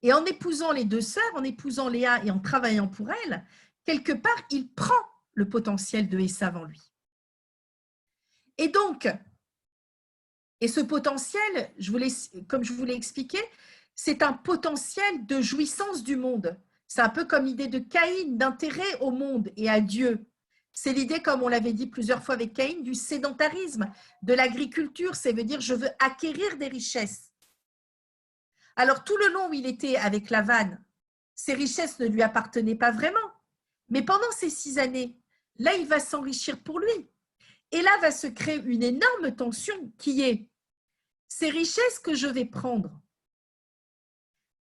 Et en épousant les deux sœurs, en épousant Léa et en travaillant pour elle, quelque part, il prend le potentiel de Ésav en lui. Et donc, et ce potentiel, comme je vous l'ai expliqué, c'est un potentiel de jouissance du monde. C'est un peu comme l'idée de Caïn, d'intérêt au monde et à Dieu. C'est l'idée, comme on l'avait dit plusieurs fois avec Caïn, du sédentarisme, de l'agriculture. Ça veut dire je veux acquérir des richesses. Alors, tout le long où il était avec Lavan, ces richesses ne lui appartenaient pas vraiment. Mais pendant ces 6 années, là, il va s'enrichir pour lui. Et là, va se créer une énorme tension qui est ces richesses que je vais prendre.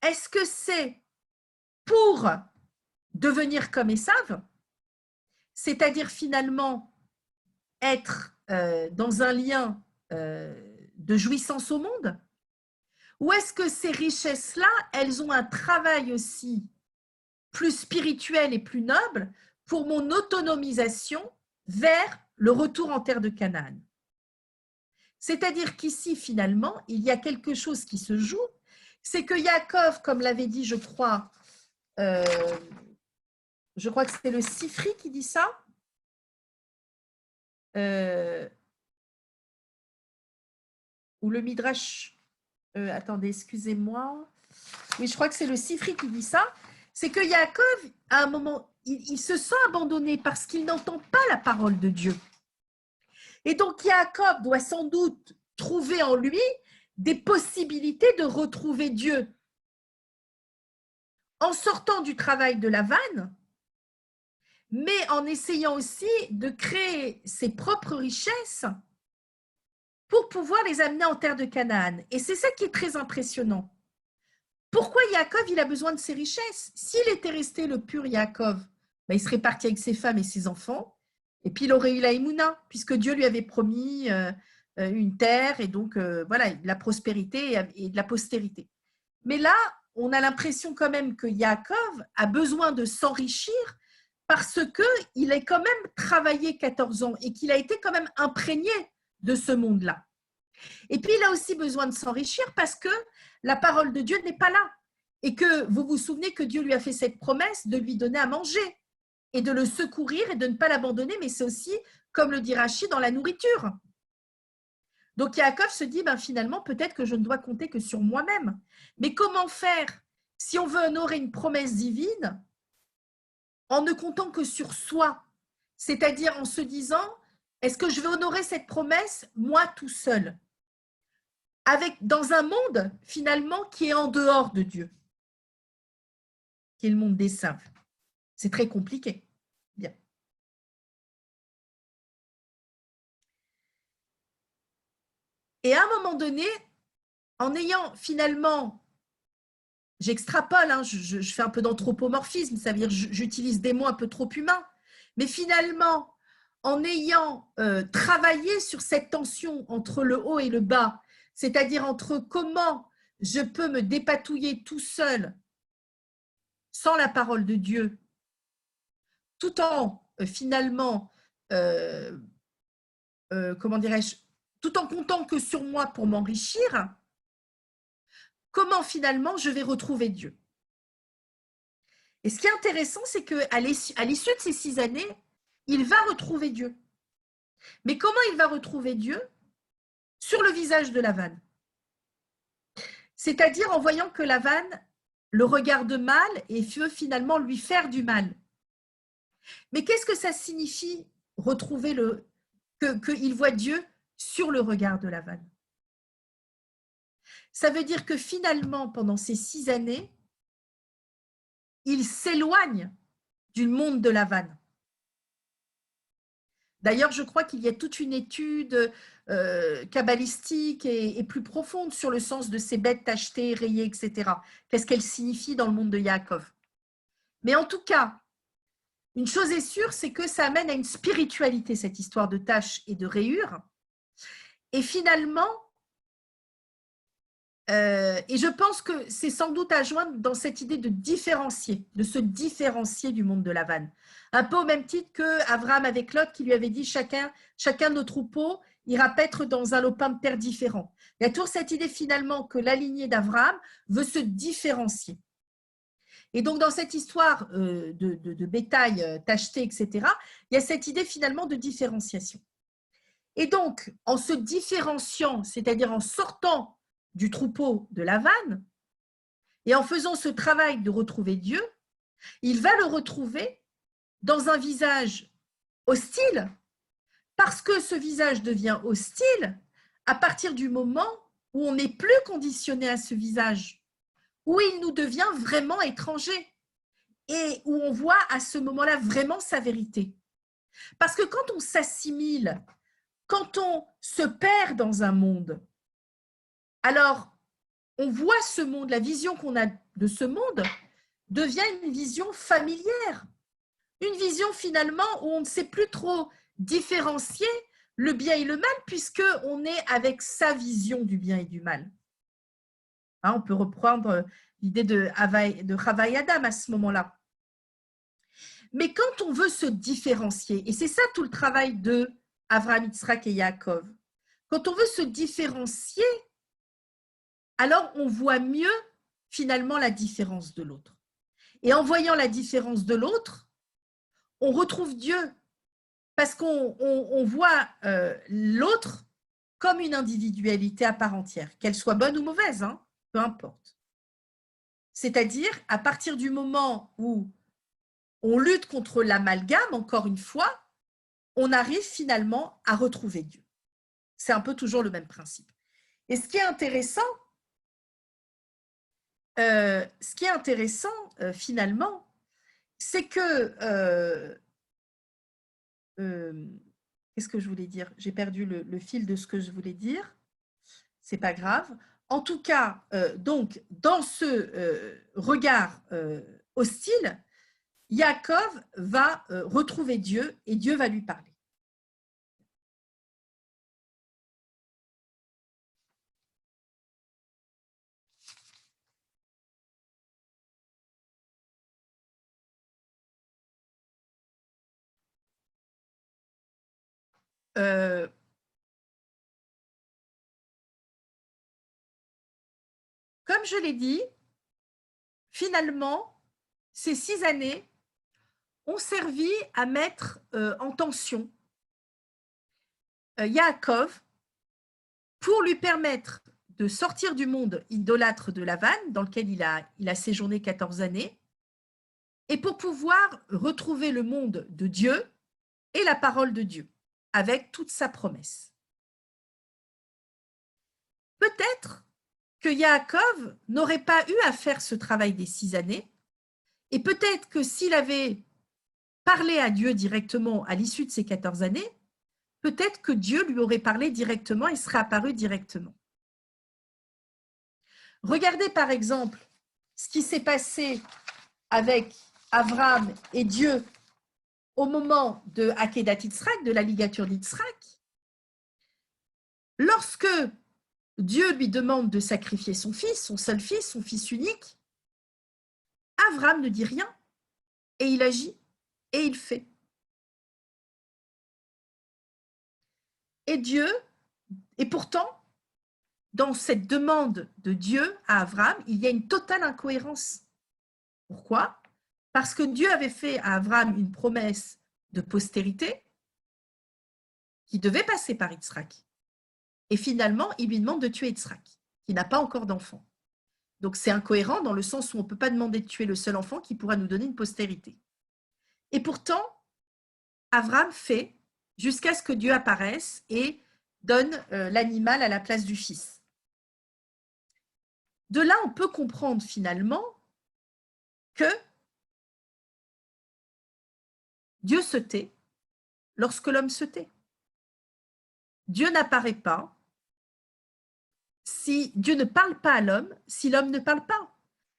Est-ce que c'est pour devenir comme Ésav, c'est-à-dire finalement être dans un lien de jouissance au monde, ou est-ce que ces richesses-là, elles ont un travail aussi plus spirituel et plus noble pour mon autonomisation vers le retour en terre de Canaan? C'est-à-dire qu'ici, finalement, il y a quelque chose qui se joue, c'est que Yaakov, comme l'avait dit, je crois que c'est le Sifri qui dit ça, ou le Midrash, attendez, excusez-moi, oui, je crois que c'est le Sifri qui dit ça, c'est que Yaakov, à un moment, il se sent abandonné parce qu'il n'entend pas la parole de Dieu. Et donc, Yaakov doit sans doute trouver en lui des possibilités de retrouver Dieu en sortant du travail de Lavan, mais en essayant aussi de créer ses propres richesses pour pouvoir les amener en terre de Canaan. Et c'est ça qui est très impressionnant. Pourquoi Yaakov, il a besoin de ses richesses? S'il était resté le pur Yaakov, il serait parti avec ses femmes et ses enfants, et puis il aurait eu la Emouna, puisque Dieu lui avait promis une terre, et donc voilà, la prospérité et de la postérité. Mais là, on a l'impression quand même que Yaakov a besoin de s'enrichir parce qu'il a quand même travaillé 14 ans et qu'il a été quand même imprégné de ce monde-là. Et puis, il a aussi besoin de s'enrichir parce que la parole de Dieu n'est pas là. et que vous vous souvenez que Dieu lui a fait cette promesse de lui donner à manger et de le secourir et de ne pas l'abandonner, mais c'est aussi, comme le dit Rachid, dans la nourriture. Donc Yaakov se dit, ben, finalement, peut-être que je ne dois compter que sur moi-même. Mais comment faire si on veut honorer une promesse divine en ne comptant que sur soi? C'est-à-dire en se disant, est-ce que je vais honorer cette promesse moi tout seul, dans un monde finalement qui est en dehors de Dieu, qui est le monde des saints? C'est très compliqué. Bien. Et à un moment donné, en ayant finalement, j'extrapole, hein, je fais un peu d'anthropomorphisme, ça veut dire j'utilise des mots un peu trop humains, mais finalement, en ayant travaillé sur cette tension entre le haut et le bas, c'est-à-dire entre comment je peux me dépatouiller tout seul sans la parole de Dieu, tout en finalement, comment dirais-je, tout en comptant que sur moi pour m'enrichir, comment finalement je vais retrouver Dieu. Et ce qui est intéressant, c'est qu'à l'issue de ces 6 années, il va retrouver Dieu. Mais comment il va retrouver Dieu? Sur le visage de Lavan. C'est-à-dire en voyant que Lavan le regarde mal et veut finalement lui faire du mal. Mais qu'est-ce que ça signifie retrouver qu'il voit Dieu sur le regard de Lavan? Ça veut dire que finalement, pendant ces 6 années, il s'éloigne du monde de Lavan. D'ailleurs, je crois qu'il y a toute une étude kabbalistique et plus profonde sur le sens de ces bêtes tachetées, rayées, etc. Qu'est-ce qu'elles signifient dans le monde de Yaakov? Mais en tout cas, une chose est sûre, c'est que ça amène à une spiritualité, cette histoire de taches et de rayures. Et finalement, et je pense que c'est sans doute à joindre dans cette idée de différencier, de se différencier du monde de Lavan. Un peu au même titre qu'Abraham avec Lot qui lui avait dit chacun de nos troupeaux ira paître dans un lopin de terre différent. Il y a toujours cette idée finalement que la lignée d'Abraham veut se différencier. Et donc dans cette histoire de bétail tacheté, etc., il y a cette idée finalement de différenciation. Et donc en se différenciant, c'est-à-dire en sortant du troupeau de Lavan, et en faisant ce travail de retrouver Dieu, il va le retrouver dans un visage hostile, parce que ce visage devient hostile à partir du moment où on n'est plus conditionné à ce visage, où il nous devient vraiment étranger, et où on voit à ce moment-là vraiment sa vérité. Parce que quand on s'assimile, quand on se perd dans un monde, alors on voit ce monde, la vision qu'on a de ce monde devient une vision familière, une vision finalement où on ne sait plus trop différencier le bien et le mal puisqu'on est avec sa vision du bien et du mal. Hein, on peut reprendre l'idée de Havaï Adam à ce moment-là. Mais quand on veut se différencier, et c'est ça tout le travail de Avraham, Yitzhak et Yaakov, quand on veut se différencier, alors on voit mieux finalement la différence de l'autre. Et en voyant la différence de l'autre, on retrouve Dieu parce qu'on voit l'autre comme une individualité à part entière, qu'elle soit bonne ou mauvaise, hein, peu importe. C'est-à-dire, à partir du moment où on lutte contre l'amalgame, encore une fois, on arrive finalement à retrouver Dieu. C'est un peu toujours le même principe. Et ce qui est intéressant, finalement, c'est que qu'est-ce que je voulais dire? J'ai perdu le fil de ce que je voulais dire. C'est pas grave. En tout cas, donc, dans ce regard hostile, Yaakov va retrouver Dieu et Dieu va lui parler. Comme je l'ai dit, finalement, ces 6 années ont servi à mettre en tension Yaakov pour lui permettre de sortir du monde idolâtre de Lavan, dans lequel il a séjourné 14 années, et pour pouvoir retrouver le monde de Dieu et la parole de Dieu, avec toute sa promesse. Peut-être que Yaakov n'aurait pas eu à faire ce travail des 6 années, et peut-être que s'il avait parlé à Dieu directement à l'issue de ces 14 années, peut-être que Dieu lui aurait parlé directement et serait apparu directement. Regardez par exemple ce qui s'est passé avec Abraham et Dieu au moment de Akedat Yitzhak, de la ligature d'Yitzhak. Lorsque Dieu lui demande de sacrifier son fils unique, Abraham ne dit rien et il agit et il fait. Et pourtant, dans cette demande de Dieu à Abraham, il y a une totale incohérence. Pourquoi? Parce que Dieu avait fait à Abraham une promesse de postérité qui devait passer par Yitzhak. Et finalement, il lui demande de tuer Yitzhak, qui n'a pas encore d'enfant. Donc c'est incohérent dans le sens où on ne peut pas demander de tuer le seul enfant qui pourra nous donner une postérité. Et pourtant, Abraham fait jusqu'à ce que Dieu apparaisse et donne l'animal à la place du fils. De là, on peut comprendre finalement que Dieu se tait lorsque l'homme se tait. Dieu n'apparaît pas si Dieu ne parle pas à l'homme, si l'homme ne parle pas.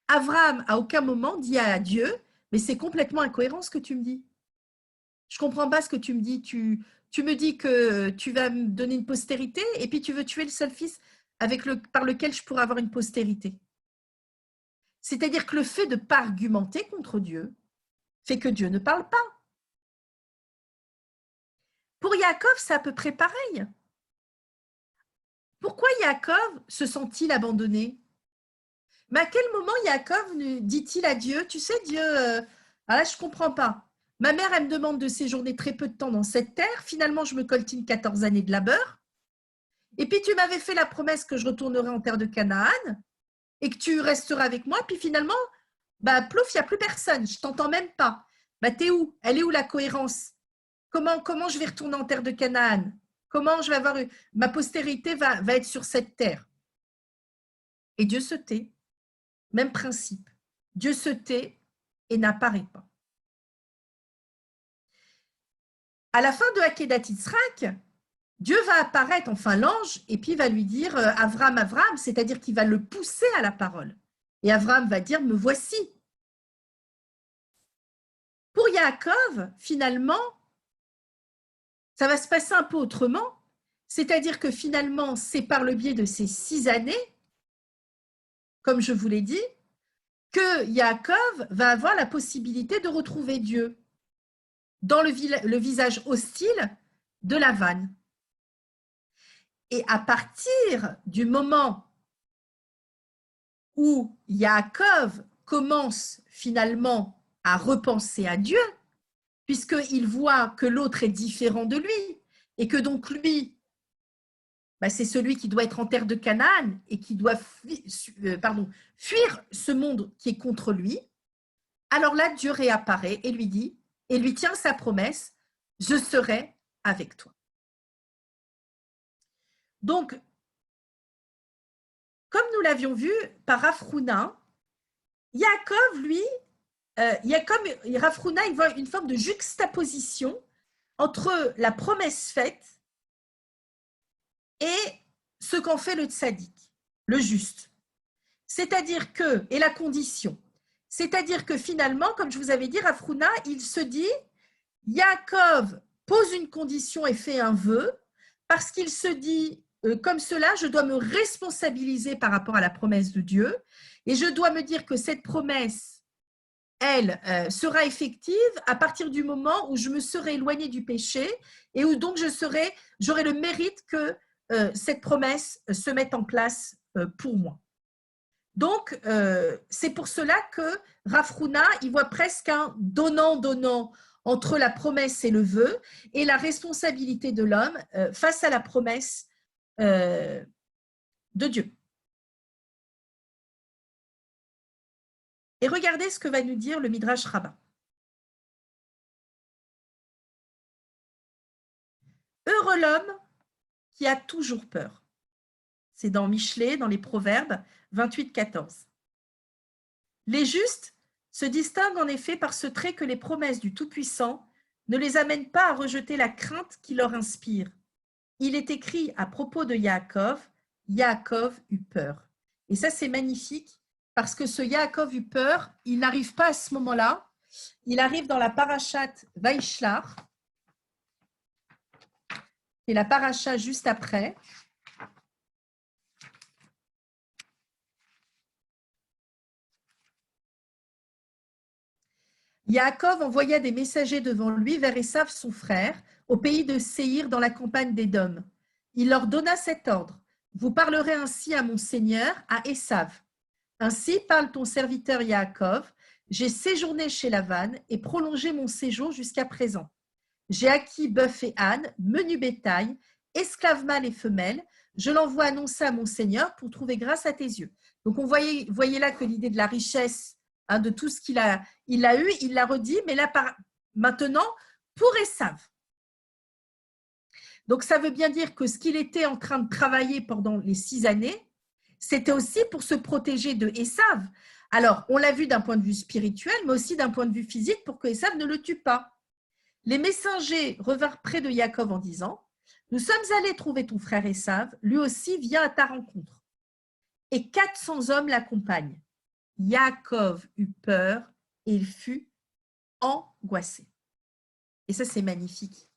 Abraham, à aucun moment, dit à Dieu, mais c'est complètement incohérent ce que tu me dis. Je ne comprends pas ce que tu me dis. Tu me dis que tu vas me donner une postérité et puis tu veux tuer le seul fils par lequel je pourrais avoir une postérité. C'est-à-dire que le fait de ne pas argumenter contre Dieu fait que Dieu ne parle pas. Pour Yaakov, c'est à peu près pareil. Pourquoi Yaakov se sent-il abandonné? Mais à quel moment Yaakov dit-il à Dieu, tu sais Dieu, là je ne comprends pas. Ma mère, elle me demande de séjourner très peu de temps dans cette terre. Finalement, je me coltine 14 années de labeur. Et puis, tu m'avais fait la promesse que je retournerai en terre de Canaan et que tu resteras avec moi. Puis finalement, plouf, il n'y a plus personne. Je ne t'entends même pas. T'es où? Elle est où la cohérence? Comment je vais retourner en terre de Canaan? Comment je vais avoir ma postérité va être sur cette terre? Et Dieu se tait. Même principe. Dieu se tait et n'apparaît pas. À la fin de Akedat Yitzhak, Dieu va apparaître, enfin l'ange, et puis va lui dire Avram, Avram, c'est-à-dire qu'il va le pousser à la parole. Et Avram va dire me voici. Pour Yaakov, finalement, ça va se passer un peu autrement, c'est-à-dire que finalement, c'est par le biais de ces 6 années, comme je vous l'ai dit, que Yaakov va avoir la possibilité de retrouver Dieu dans le visage hostile de Lavan. Et à partir du moment où Yaakov commence finalement à repenser à Dieu, puisqu'il voit que l'autre est différent de lui, et que donc lui, c'est celui qui doit être en terre de Canaan et qui doit fuir ce monde qui est contre lui, alors là, Dieu réapparaît et lui dit, et lui tient sa promesse, je serai avec toi. Donc, comme nous l'avions vu par Raphrouna, Yaakov, lui, Raphrouna, il voit une forme de juxtaposition entre la promesse faite et ce qu'en fait le tzaddik, le juste. C'est-à-dire que, et la condition, c'est-à-dire que finalement, comme je vous avais dit, Raphrouna, il se dit, Yaakov pose une condition et fait un vœu, parce qu'il se dit, comme cela, je dois me responsabiliser par rapport à la promesse de Dieu, et je dois me dire que cette promesse, elle, sera effective à partir du moment où je me serai éloignée du péché, et où donc j'aurai le mérite que cette promesse se mette en place pour moi. Donc, c'est pour cela que Rav Huna, il voit presque un donnant-donnant entre la promesse et le vœu, et la responsabilité de l'homme face à la promesse de Dieu. Et regardez ce que va nous dire le Midrash Rabbah. Heureux l'homme qui a toujours peur. C'est dans Michelet, dans les Proverbes 28-14. Les justes se distinguent en effet par ce trait que les promesses du Tout-Puissant ne les amènent pas à rejeter la crainte qui leur inspire. Il est écrit à propos de Yaakov, Yaakov eut peur. Et ça, c'est magnifique parce que ce Yaakov eut peur, il n'arrive pas à ce moment-là. Il arrive dans la parachate Vaishlar, et la paracha juste après. Yaakov envoya des messagers devant lui vers Esav son frère, au pays de Séhir dans la campagne d'Édom. Il leur donna cet ordre. Vous parlerez ainsi à mon seigneur, à Esav. Ainsi parle ton serviteur Yaakov. J'ai séjourné chez Lavan et prolongé mon séjour jusqu'à présent. J'ai acquis bœuf et âne, menu bétail, esclaves mâles et femelles. Je l'envoie annoncer à mon Seigneur pour trouver grâce à tes yeux. Donc, on voyait là que l'idée de la richesse, de tout ce qu'il a eu, il l'a redit, mais là, maintenant, pour Esav. Donc, ça veut bien dire que ce qu'il était en train de travailler pendant les 6 années, c'était aussi pour se protéger de Esav. Alors, on l'a vu d'un point de vue spirituel, mais aussi d'un point de vue physique, pour que Esav ne le tue pas. Les messagers revinrent près de Yaakov en disant « Nous sommes allés trouver ton frère Esav, lui aussi vient à ta rencontre. » Et 400 hommes l'accompagnent. Yaakov eut peur et il fut angoissé. Et ça, c'est magnifique.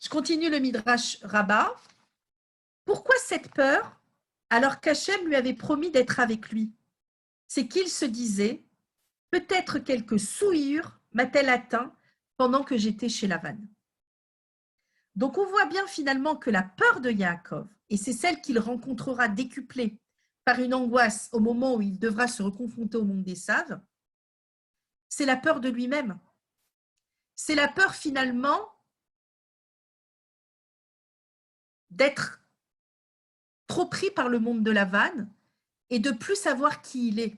Je continue le Midrash Rabbah. Pourquoi cette peur alors qu'Hachem lui avait promis d'être avec lui? C'est qu'il se disait « Peut-être quelque souillure m'a-t-elle atteint pendant que j'étais chez Lavan. » Donc, on voit bien finalement que la peur de Yaakov, et c'est celle qu'il rencontrera décuplée par une angoisse au moment où il devra se reconfronter au monde d'Esav, c'est la peur de lui-même. C'est la peur finalement d'être trop pris par le monde de Lavan et de plus savoir qui il est.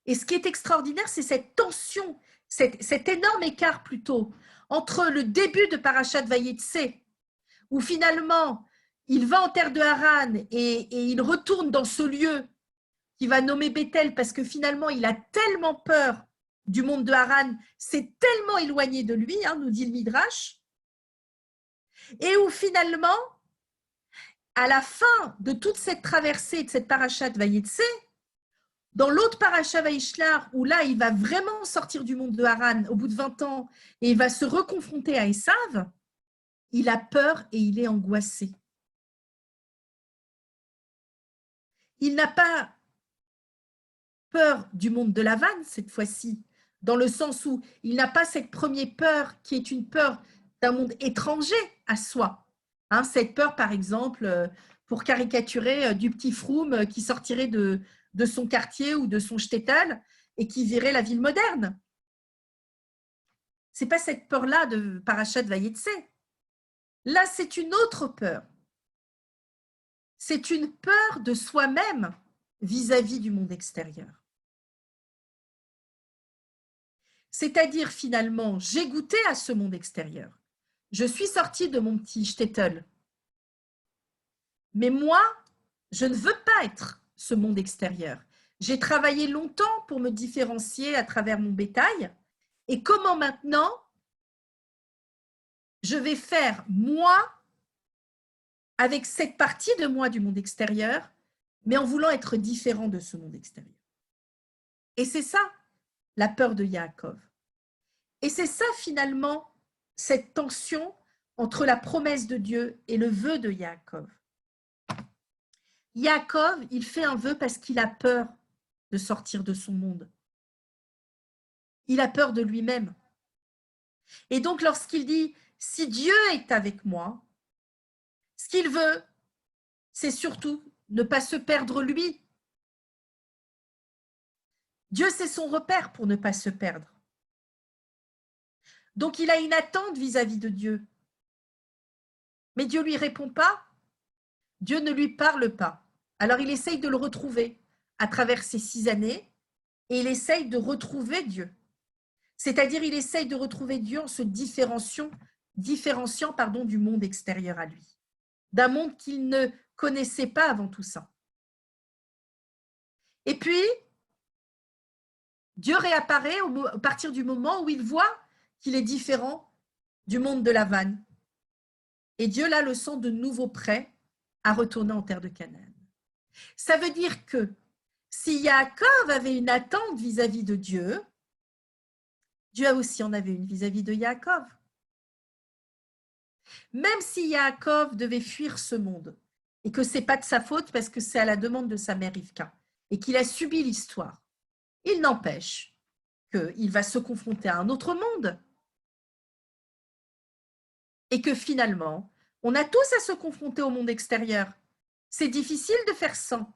Et ce qui est extraordinaire, c'est cette tension, cet énorme écart plutôt, entre le début de Parashat Vayetse, où finalement, il va en terre de Haran et il retourne dans ce lieu qu'il va nommer Bethel, parce que finalement, il a tellement peur du monde de Haran, c'est tellement éloigné de lui, nous dit le Midrash, et où finalement, à la fin de toute cette traversée de cette Parashat Vayetse, dans l'autre Parashat Vaishlar, où là, il va vraiment sortir du monde de Haran au bout de 20 ans et il va se reconfronter à Esav, il a peur et il est angoissé. Il n'a pas peur du monde de Lavan cette fois-ci, dans le sens où il n'a pas cette première peur qui est une peur d'un monde étranger à soi. Cette peur, par exemple, pour caricaturer du petit Froum qui sortirait de son quartier ou de son shtetl et qui virait la ville moderne. Ce n'est pas cette peur-là de Parashat Vayetse. Là, c'est une autre peur. C'est une peur de soi-même vis-à-vis du monde extérieur. C'est-à-dire, finalement, j'ai goûté à ce monde extérieur. Je suis sortie de mon petit shtetl. Mais moi, je ne veux pas être ce monde extérieur. J'ai travaillé longtemps pour me différencier à travers mon bétail. Et comment maintenant je vais faire moi avec cette partie de moi du monde extérieur, mais en voulant être différent de ce monde extérieur. Et c'est ça, la peur de Yaakov. Et c'est ça, finalement, cette tension entre la promesse de Dieu et le vœu de Yaakov. Yaakov, il fait un vœu parce qu'il a peur de sortir de son monde. Il a peur de lui-même. Et donc, lorsqu'il dit « Si Dieu est avec moi », ce qu'il veut, c'est surtout ne pas se perdre lui. Dieu, c'est son repère pour ne pas se perdre. Donc, il a une attente vis-à-vis de Dieu. Mais Dieu ne lui répond pas. Dieu ne lui parle pas. Alors, il essaye de le retrouver à travers ces 6 années et il essaye de retrouver Dieu. C'est-à-dire, il essaye de retrouver Dieu en se différenciant du monde extérieur à lui, d'un monde qu'il ne connaissait pas avant tout ça. Et puis, Dieu réapparaît à partir du moment où il voit qu'il est différent du monde de la vanne. Et Dieu, là, le sent de nouveau prêt à retourner en terre de Canaan. Ça veut dire que si Yaakov avait une attente vis-à-vis de Dieu, Dieu aussi en avait une vis-à-vis de Yaakov. Même si Yaakov devait fuir ce monde, et que ce n'est pas de sa faute parce que c'est à la demande de sa mère Rivka, et qu'il a subi l'histoire, il n'empêche qu'il va se confronter à un autre monde, et que finalement, on a tous à se confronter au monde extérieur. C'est difficile de faire sans.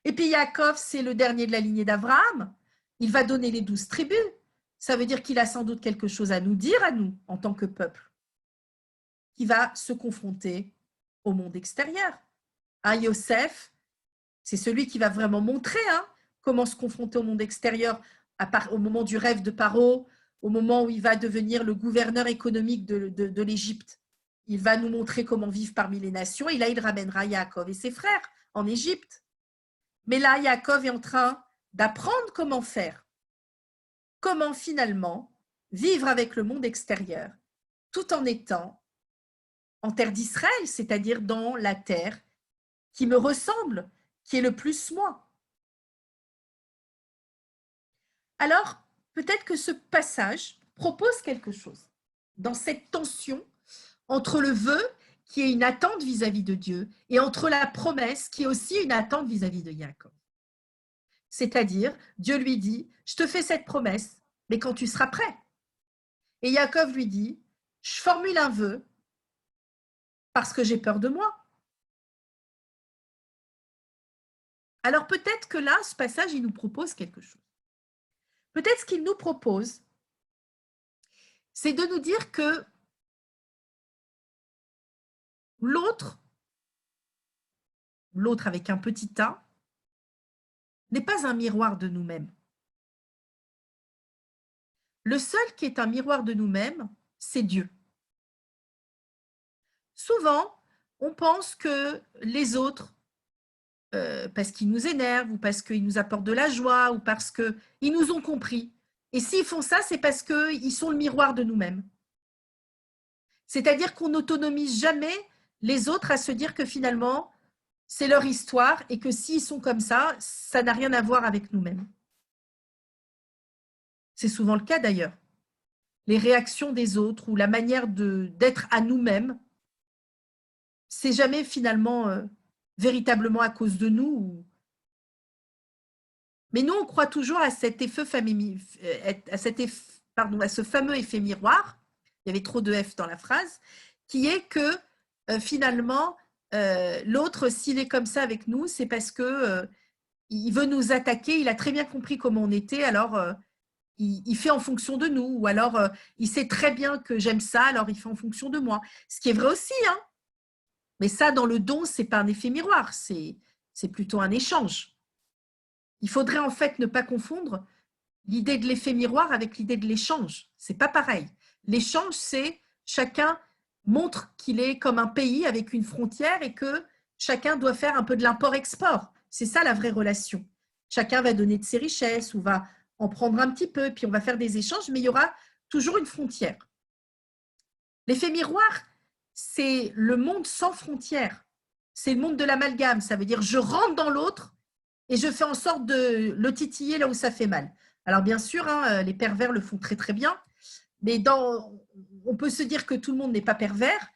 Et puis Yaakov, c'est le dernier de la lignée d'Abraham. Il va donner les 12 tribus. Ça veut dire qu'il a sans doute quelque chose à nous dire, à nous, en tant que peuple, qui va se confronter au monde extérieur. Yosef, c'est celui qui va vraiment montrer comment se confronter au monde extérieur au moment du rêve de Paro, au moment où il va devenir le gouverneur économique de l'Égypte. Il va nous montrer comment vivre parmi les nations, et là, il ramènera Yaakov et ses frères en Égypte. Mais là, Yaakov est en train d'apprendre comment faire, comment finalement vivre avec le monde extérieur, tout en étant en terre d'Israël, c'est-à-dire dans la terre qui me ressemble, qui est le plus moi. Alors, peut-être que ce passage propose quelque chose dans cette tension entre le vœu, qui est une attente vis-à-vis de Dieu, et entre la promesse, qui est aussi une attente vis-à-vis de Yaakov. C'est-à-dire, Dieu lui dit, je te fais cette promesse, mais quand tu seras prêt. Et Yaakov lui dit, je formule un vœu parce que j'ai peur de moi. Alors peut-être que là, ce passage, il nous propose quelque chose. Peut-être ce qu'il nous propose, c'est de nous dire que l'autre avec un petit a, n'est pas un miroir de nous-mêmes. Le seul qui est un miroir de nous-mêmes, c'est Dieu. Souvent, on pense que les autres, parce qu'ils nous énervent ou parce qu'ils nous apportent de la joie ou parce qu'ils nous ont compris. Et s'ils font ça, c'est parce qu'ils sont le miroir de nous-mêmes. C'est-à-dire qu'on n'autonomise jamais les autres à se dire que finalement, c'est leur histoire et que s'ils sont comme ça, ça n'a rien à voir avec nous-mêmes. C'est souvent le cas d'ailleurs. Les réactions des autres ou la manière d'être à nous-mêmes, c'est jamais finalement véritablement à cause de nous. Mais nous, on croit toujours à cet effet à ce fameux effet miroir, il y avait trop de F dans la phrase, qui est que finalement, l'autre, s'il est comme ça avec nous, c'est parce que il veut nous attaquer, il a très bien compris comment on était, alors il fait en fonction de nous, ou alors il sait très bien que j'aime ça, alors il fait en fonction de moi. Ce qui est vrai aussi, hein. Mais ça, dans le don, ce n'est pas un effet miroir, c'est plutôt un échange. Il faudrait en fait ne pas confondre l'idée de l'effet miroir avec l'idée de l'échange. Ce n'est pas pareil. L'échange, c'est chacun montre qu'il est comme un pays avec une frontière et que chacun doit faire un peu de l'import-export. C'est ça la vraie relation. Chacun va donner de ses richesses ou va en prendre un petit peu, puis on va faire des échanges, mais il y aura toujours une frontière. L'effet miroir, c'est le monde sans frontières. C'est le monde de l'amalgame. Ça veut dire je rentre dans l'autre et je fais en sorte de le titiller là où ça fait mal. Alors bien sûr, les pervers le font très très bien, mais on peut se dire que tout le monde n'est pas pervers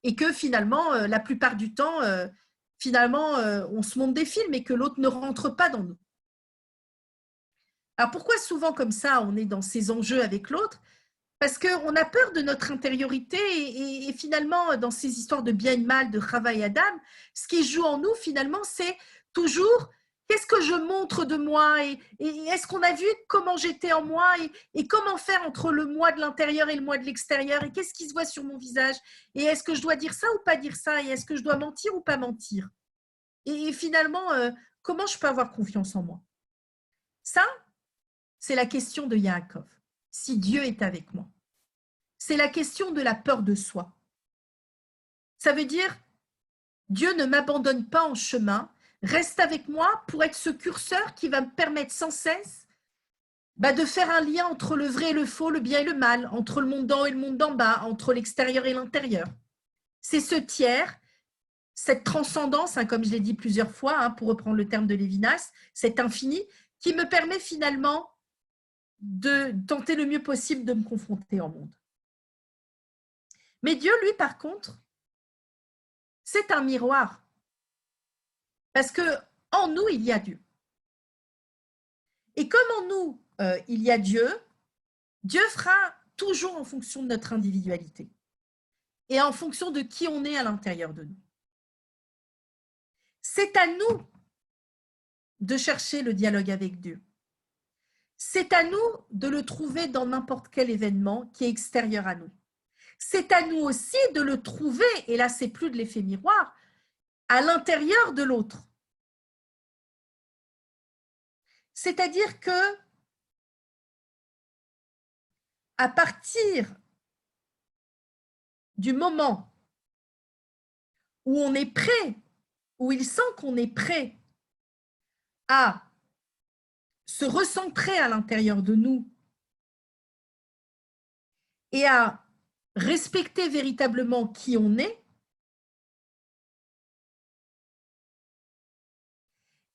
et que finalement, la plupart du temps, on se montre des films et que l'autre ne rentre pas dans nous. Alors pourquoi souvent comme ça, on est dans ces enjeux avec l'autre? Parce qu'on a peur de notre intériorité et finalement, dans ces histoires de bien et de mal, de Chava et Adam, ce qui joue en nous, finalement, c'est toujours qu'est-ce que je montre de moi et est-ce qu'on a vu comment j'étais en moi et comment faire entre le moi de l'intérieur et le moi de l'extérieur et qu'est-ce qui se voit sur mon visage et est-ce que je dois dire ça ou pas dire ça et est-ce que je dois mentir ou pas mentir et finalement, comment je peux avoir confiance en moi? Ça, c'est la question de Yaakov. Si Dieu est avec moi. C'est la question de la peur de soi. Ça veut dire, Dieu ne m'abandonne pas en chemin, reste avec moi pour être ce curseur qui va me permettre sans cesse de faire un lien entre le vrai et le faux, le bien et le mal, entre le monde d'en haut et le monde d'en bas, entre l'extérieur et l'intérieur. C'est ce tiers, cette transcendance, comme je l'ai dit plusieurs fois, pour reprendre le terme de Lévinas, cet infini, qui me permet finalement de tenter le mieux possible de me confronter au monde. Mais Dieu, lui, par contre, c'est un miroir. Parce que en nous, il y a Dieu. Et comme en nous, il y a Dieu, Dieu fera toujours en fonction de notre individualité et en fonction de qui on est à l'intérieur de nous. C'est à nous de chercher le dialogue avec Dieu. C'est à nous de le trouver dans n'importe quel événement qui est extérieur à nous. C'est à nous aussi de le trouver, et là, c'est plus de l'effet miroir, à l'intérieur de l'autre. C'est-à-dire que à partir du moment où on est prêt, où il sent qu'on est prêt à se recentrer à l'intérieur de nous et à respecter véritablement qui on est,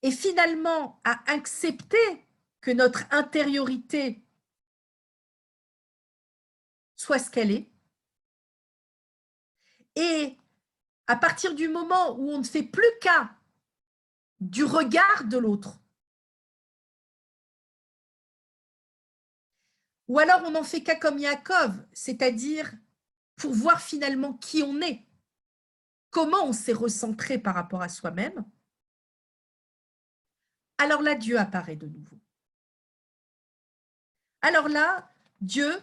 et finalement à accepter que notre intériorité soit ce qu'elle est, et à partir du moment où on ne fait plus cas du regard de l'autre, ou alors on n'en fait cas comme Yaakov, c'est-à-dire pour voir finalement qui on est, comment on s'est recentré par rapport à soi-même, alors là, Dieu apparaît de nouveau. Alors là, Dieu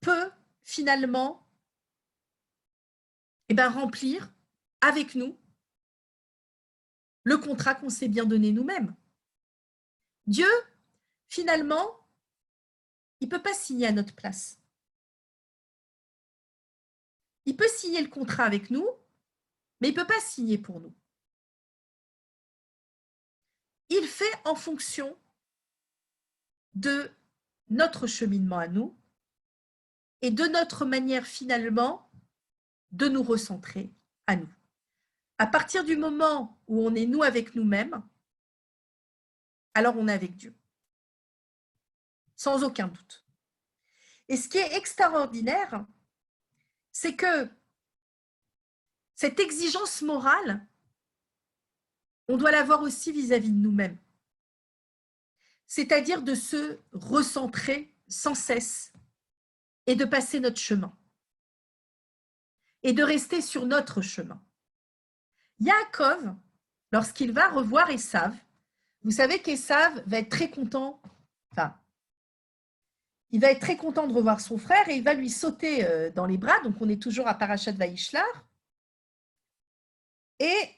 peut finalement remplir avec nous le contrat qu'on s'est bien donné nous-mêmes. Dieu, finalement, il ne peut pas signer à notre place. Il peut signer le contrat avec nous, mais il ne peut pas signer pour nous. Il fait en fonction de notre cheminement à nous et de notre manière finalement de nous recentrer à nous. À partir du moment où on est nous avec nous-mêmes, alors on est avec Dieu. Sans aucun doute. Et ce qui est extraordinaire, c'est que cette exigence morale, on doit l'avoir aussi vis-à-vis de nous-mêmes. C'est-à-dire de se recentrer sans cesse et de passer notre chemin. Et de rester sur notre chemin. Yaakov, lorsqu'il va revoir Esav, vous savez qu'Esav va être très content, il va être très content de revoir son frère et il va lui sauter dans les bras. Donc, on est toujours à Parashat Vaishlar. Et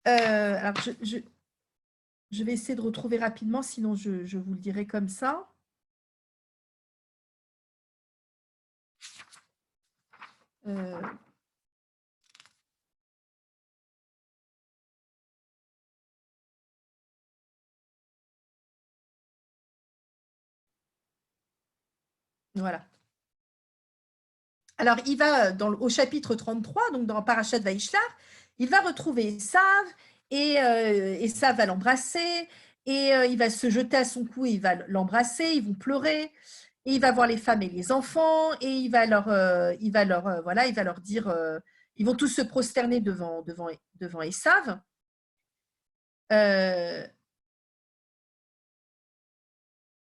alors, je vais essayer de retrouver rapidement, sinon je vous le dirai comme ça. Voilà. Alors, il va au chapitre 33, donc dans Parashat Vaishlar, il va retrouver Esav et Esav va l'embrasser et il va se jeter à son cou et il va l'embrasser, ils vont pleurer et il va voir les femmes et les enfants et il va leur dire, ils vont tous se prosterner devant Esav.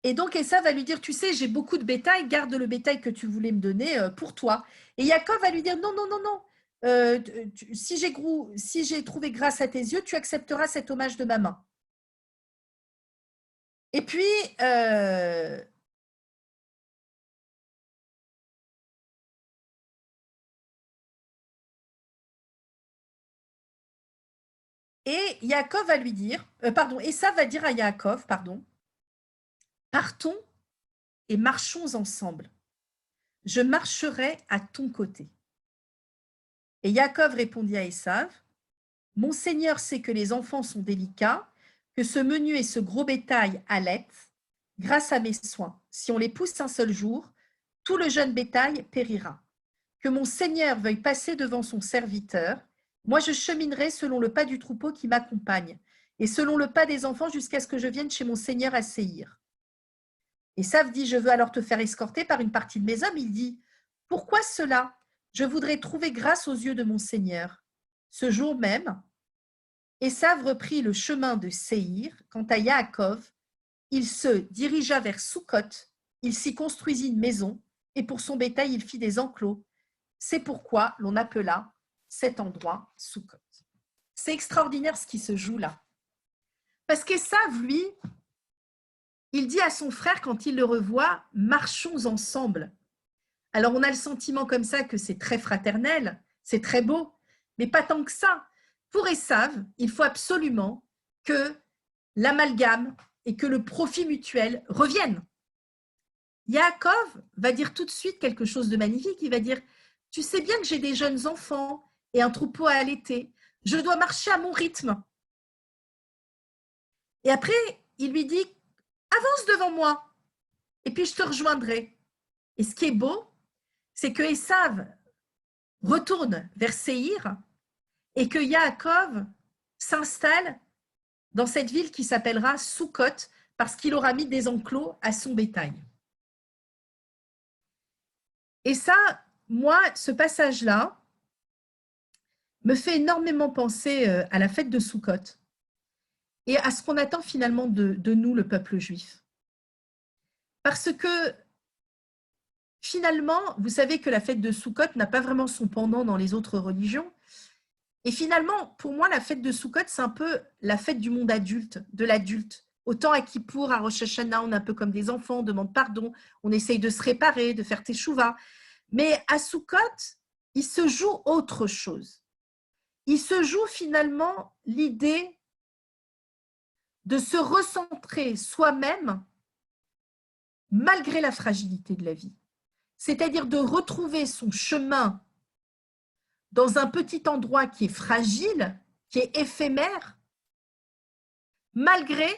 Et donc Esav va lui dire, tu sais, j'ai beaucoup de bétail, garde le bétail que tu voulais me donner pour toi. Et Yaakov va lui dire, non, non, non, non. Si j'ai trouvé grâce à tes yeux, tu accepteras cet hommage de ma main. Et puis, Yaakov va lui dire, Esav va dire à Yaakov, partons et marchons ensemble. Je marcherai à ton côté. Et Yaakov répondit à Esav, mon Seigneur sait que les enfants sont délicats, que ce menu et ce gros bétail allaitent, grâce à mes soins. Si on les pousse un seul jour, tout le jeune bétail périra. Que mon Seigneur veuille passer devant son serviteur. Moi, je cheminerai selon le pas du troupeau qui m'accompagne, et selon le pas des enfants jusqu'à ce que je vienne chez mon Seigneur à Séhir. Esav dit, je veux alors te faire escorter par une partie de mes hommes. Il dit, pourquoi cela? Je voudrais trouver grâce aux yeux de mon Seigneur. Ce jour même, Esav reprit le chemin de Séhir. Quant à Yaakov, il se dirigea vers Sukkot. Il s'y construisit une maison, et pour son bétail, il fit des enclos. C'est pourquoi l'on appela cet endroit Sukkot. C'est extraordinaire ce qui se joue là. Parce qu'Esav, lui, il dit à son frère quand il le revoit, marchons ensemble. Alors on a le sentiment comme ça que c'est très fraternel, c'est très beau, mais pas tant que ça. Pour Esav, il faut absolument que l'amalgame et que le profit mutuel reviennent. Yaakov va dire tout de suite quelque chose de magnifique. Il va dire, tu sais bien que j'ai des jeunes enfants et un troupeau à allaiter. Je dois marcher à mon rythme. Et après, il lui dit, avance devant moi et puis je te rejoindrai. Et ce qui est beau, c'est que Esav retourne vers Séhir et que Yaakov s'installe dans cette ville qui s'appellera Sukkot parce qu'il aura mis des enclos à son bétail. Et ça, moi, ce passage-là me fait énormément penser à la fête de Sukkot et à ce qu'on attend finalement de nous, le peuple juif. Parce que finalement, vous savez que la fête de Sukkot n'a pas vraiment son pendant dans les autres religions. Et finalement, pour moi, la fête de Sukkot, c'est un peu la fête du monde adulte, de l'adulte. Autant à Kippour, à Rosh Hashanah, on est un peu comme des enfants, on demande pardon, on essaye de se réparer, de faire teshuva. Mais à Sukkot, il se joue autre chose. Il se joue finalement l'idée de se recentrer soi-même malgré la fragilité de la vie. C'est-à-dire de retrouver son chemin dans un petit endroit qui est fragile, qui est éphémère, malgré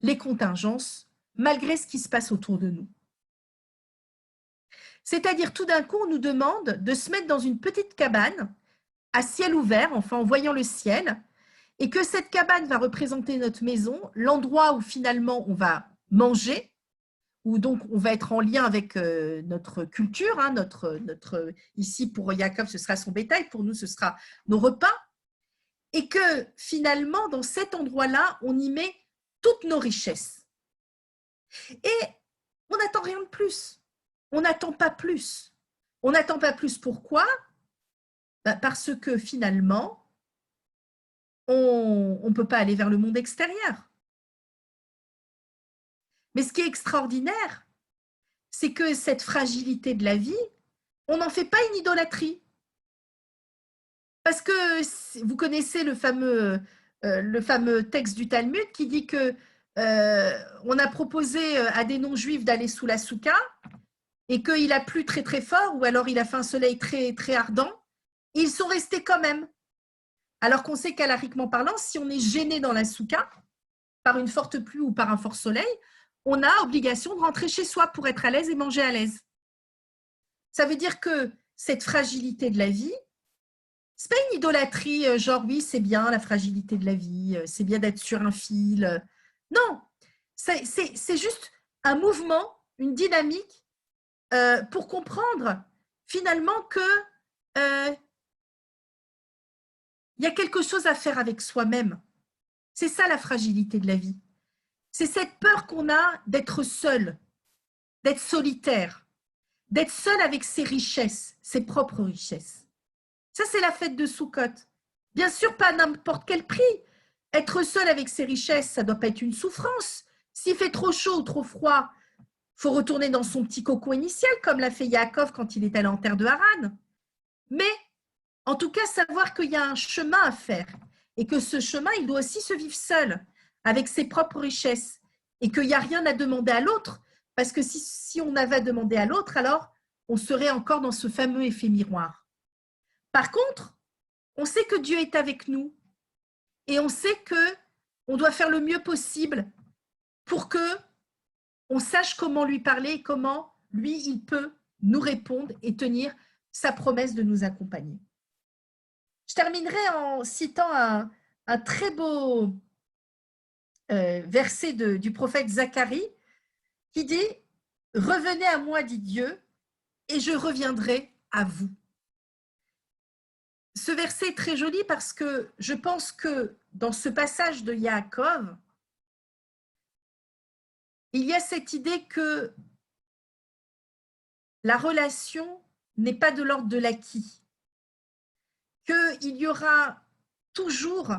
les contingences, malgré ce qui se passe autour de nous. C'est-à-dire, tout d'un coup, on nous demande de se mettre dans une petite cabane à ciel ouvert, enfin en voyant le ciel, et que cette cabane va représenter notre maison, l'endroit où finalement on va manger, où donc on va être en lien avec notre culture, hein, ici pour Yaakov ce sera son bétail, pour nous ce sera nos repas, et que finalement dans cet endroit-là, on y met toutes nos richesses. Et on n'attend rien de plus, on n'attend pas plus. On n'attend pas plus, pourquoi? Parce que finalement, on ne peut pas aller vers le monde extérieur. Mais ce qui est extraordinaire, c'est que cette fragilité de la vie, on n'en fait pas une idolâtrie. Parce que vous connaissez le fameux texte du Talmud qui dit que on a proposé à des non-juifs d'aller sous la souka et qu'il a plu très très fort ou alors il a fait un soleil très très ardent. Ils sont restés quand même. Alors qu'on sait qu'alariquement parlant, si on est gêné dans la souka par une forte pluie ou par un fort soleil, on a obligation de rentrer chez soi pour être à l'aise et manger à l'aise. Ça veut dire que cette fragilité de la vie, c'est pas une idolâtrie, genre oui, c'est bien la fragilité de la vie, c'est bien d'être sur un fil. Non, c'est juste un mouvement, une dynamique pour comprendre finalement que il y a quelque chose à faire avec soi-même. C'est ça la fragilité de la vie. C'est cette peur qu'on a d'être seul, d'être solitaire, d'être seul avec ses richesses, ses propres richesses. Ça, c'est la fête de Soukhot. Bien sûr, pas à n'importe quel prix. Être seul avec ses richesses, ça ne doit pas être une souffrance. S'il fait trop chaud ou trop froid, il faut retourner dans son petit cocon initial, comme l'a fait Yaakov quand il est allé en terre de Haran. Mais, en tout cas, savoir qu'il y a un chemin à faire et que ce chemin, il doit aussi se vivre seul, avec ses propres richesses, et qu'il n'y a rien à demander à l'autre, parce que si on avait à demander à l'autre, alors on serait encore dans ce fameux effet miroir. Par contre, on sait que Dieu est avec nous et on sait qu'on doit faire le mieux possible pour que on sache comment lui parler et comment lui, il peut nous répondre et tenir sa promesse de nous accompagner. Je terminerai en citant un très beau verset du prophète Zacharie qui dit « Revenez à moi, dit Dieu, et je reviendrai à vous ». Ce verset est très joli parce que je pense que dans ce passage de Yaakov, il y a cette idée que la relation n'est pas de l'ordre de l'acquis, qu'il y aura toujours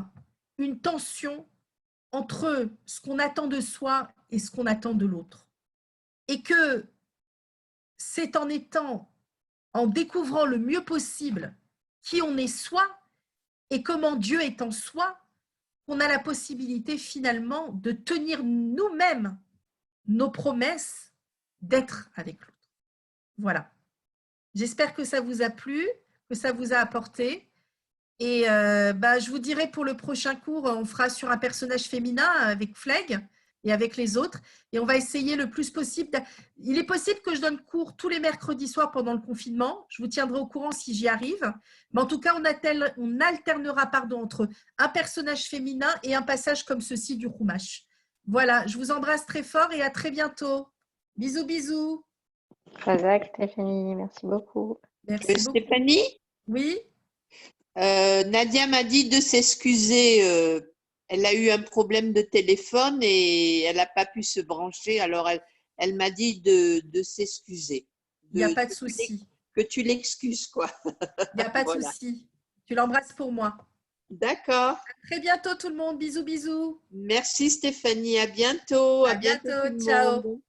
une tension entre ce qu'on attend de soi et ce qu'on attend de l'autre. Et que c'est en découvrant le mieux possible qui on est soi et comment Dieu est en soi, qu'on a la possibilité finalement de tenir nous-mêmes nos promesses d'être avec l'autre. Voilà. J'espère que ça vous a plu, que ça vous a apporté. Et je vous dirai pour le prochain cours, on fera sur un personnage féminin avec Fleg et avec les autres. Et on va essayer le plus possible. Il est possible que je donne cours tous les mercredis soirs pendant le confinement. Je vous tiendrai au courant si j'y arrive. Mais en tout cas, on alternera entre un personnage féminin et un passage comme ceci du Chumash. Voilà, je vous embrasse très fort et à très bientôt. Bisous, bisous. Razak, Stéphanie, merci beaucoup. Merci beaucoup. Stéphanie? Oui. Nadia m'a dit de s'excuser. Elle a eu un problème de téléphone et elle n'a pas pu se brancher. Alors, elle m'a dit de s'excuser. Il n'y a pas de souci. Que tu l'excuses, quoi. Il n'y a pas de souci. Tu l'embrasses pour moi. D'accord. À très bientôt tout le monde. Bisous, bisous. Merci Stéphanie. À bientôt. À bientôt. Ciao.